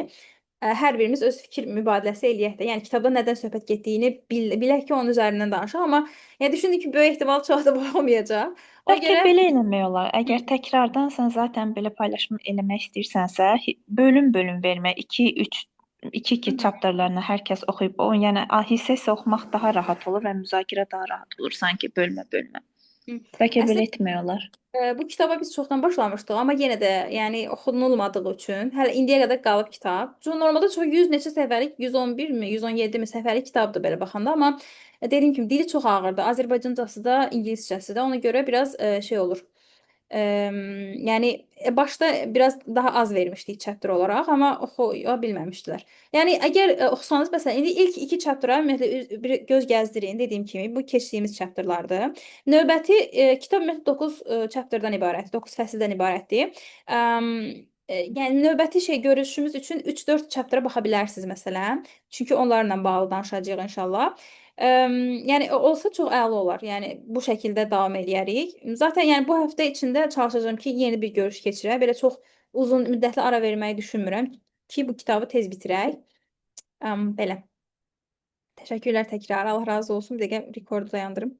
hər birimiz öz fikir mübadiləsi eləyək də. Yəni kitabda nədən söhbət getdiyini bilək ki, onun üzərindən danışaq, amma yəni düşündüm ki, böyük ehtimal çox da oxumayacaq. Ona Bəlkə görə belə eləmək olar. Əgər təkrardan sən zaten belə paylaşım eləmək istəyirsənsə, bölüm-bölüm vermək, 2-3 2-2 chapterlarını hər kəs oxuyub, o yəni hissə-hissə oxumaq daha rahat olur və müzakirə daha rahat olur sanki bölmə-bölmə. Bəlkə belə etmək olar. Bu kitaba biz çoxdan başlamışdıq, amma yenə də yəni oxunulmadığı üçün hələ indiyə qədər qalıb kitab. Çünki normalda çox 100 neçə səhifəlik, 111-mi, 117-mi səhifəlik kitabdır belə baxanda, amma dediyim kimi dili çox ağırdır. Azərbaycancası da, ingiliscəsi də. Ona görə biraz şey olur. Yəni başda biraz daha az vermişdik chapter olaraq, amma oxuya bilməmişdilər. Yəni əgər oxusanız məsələn indi ilk 2 chapter'a ümumiyyətlə bir göz gəzdirin. Dediyim kimi bu keçdiyimiz chapterlardır. Növbəti kitab ümumiyyətlə 9 chapter'dan ibarətdir, 9 fəsildən ibarətdir. Yəni növbəti görüşümüz üçün 3-4 chapter'a baxa bilərsiniz məsələn. Çünki onlarla bağlı danışacağıq inşallah. Yəni olsa çox əla olar. Yəni bu şəkildə davam eləyərik. Zaten yəni bu həftə içində çalışacağam ki, yeni bir görüş keçirək. Belə çox uzun müddətli ara verməyi düşünmürəm ki, bu kitabı tez bitirək. Belə. Təşəkkürlər təkrar. Allah razı olsun. Bir dəqiqə rekordu dayandırım.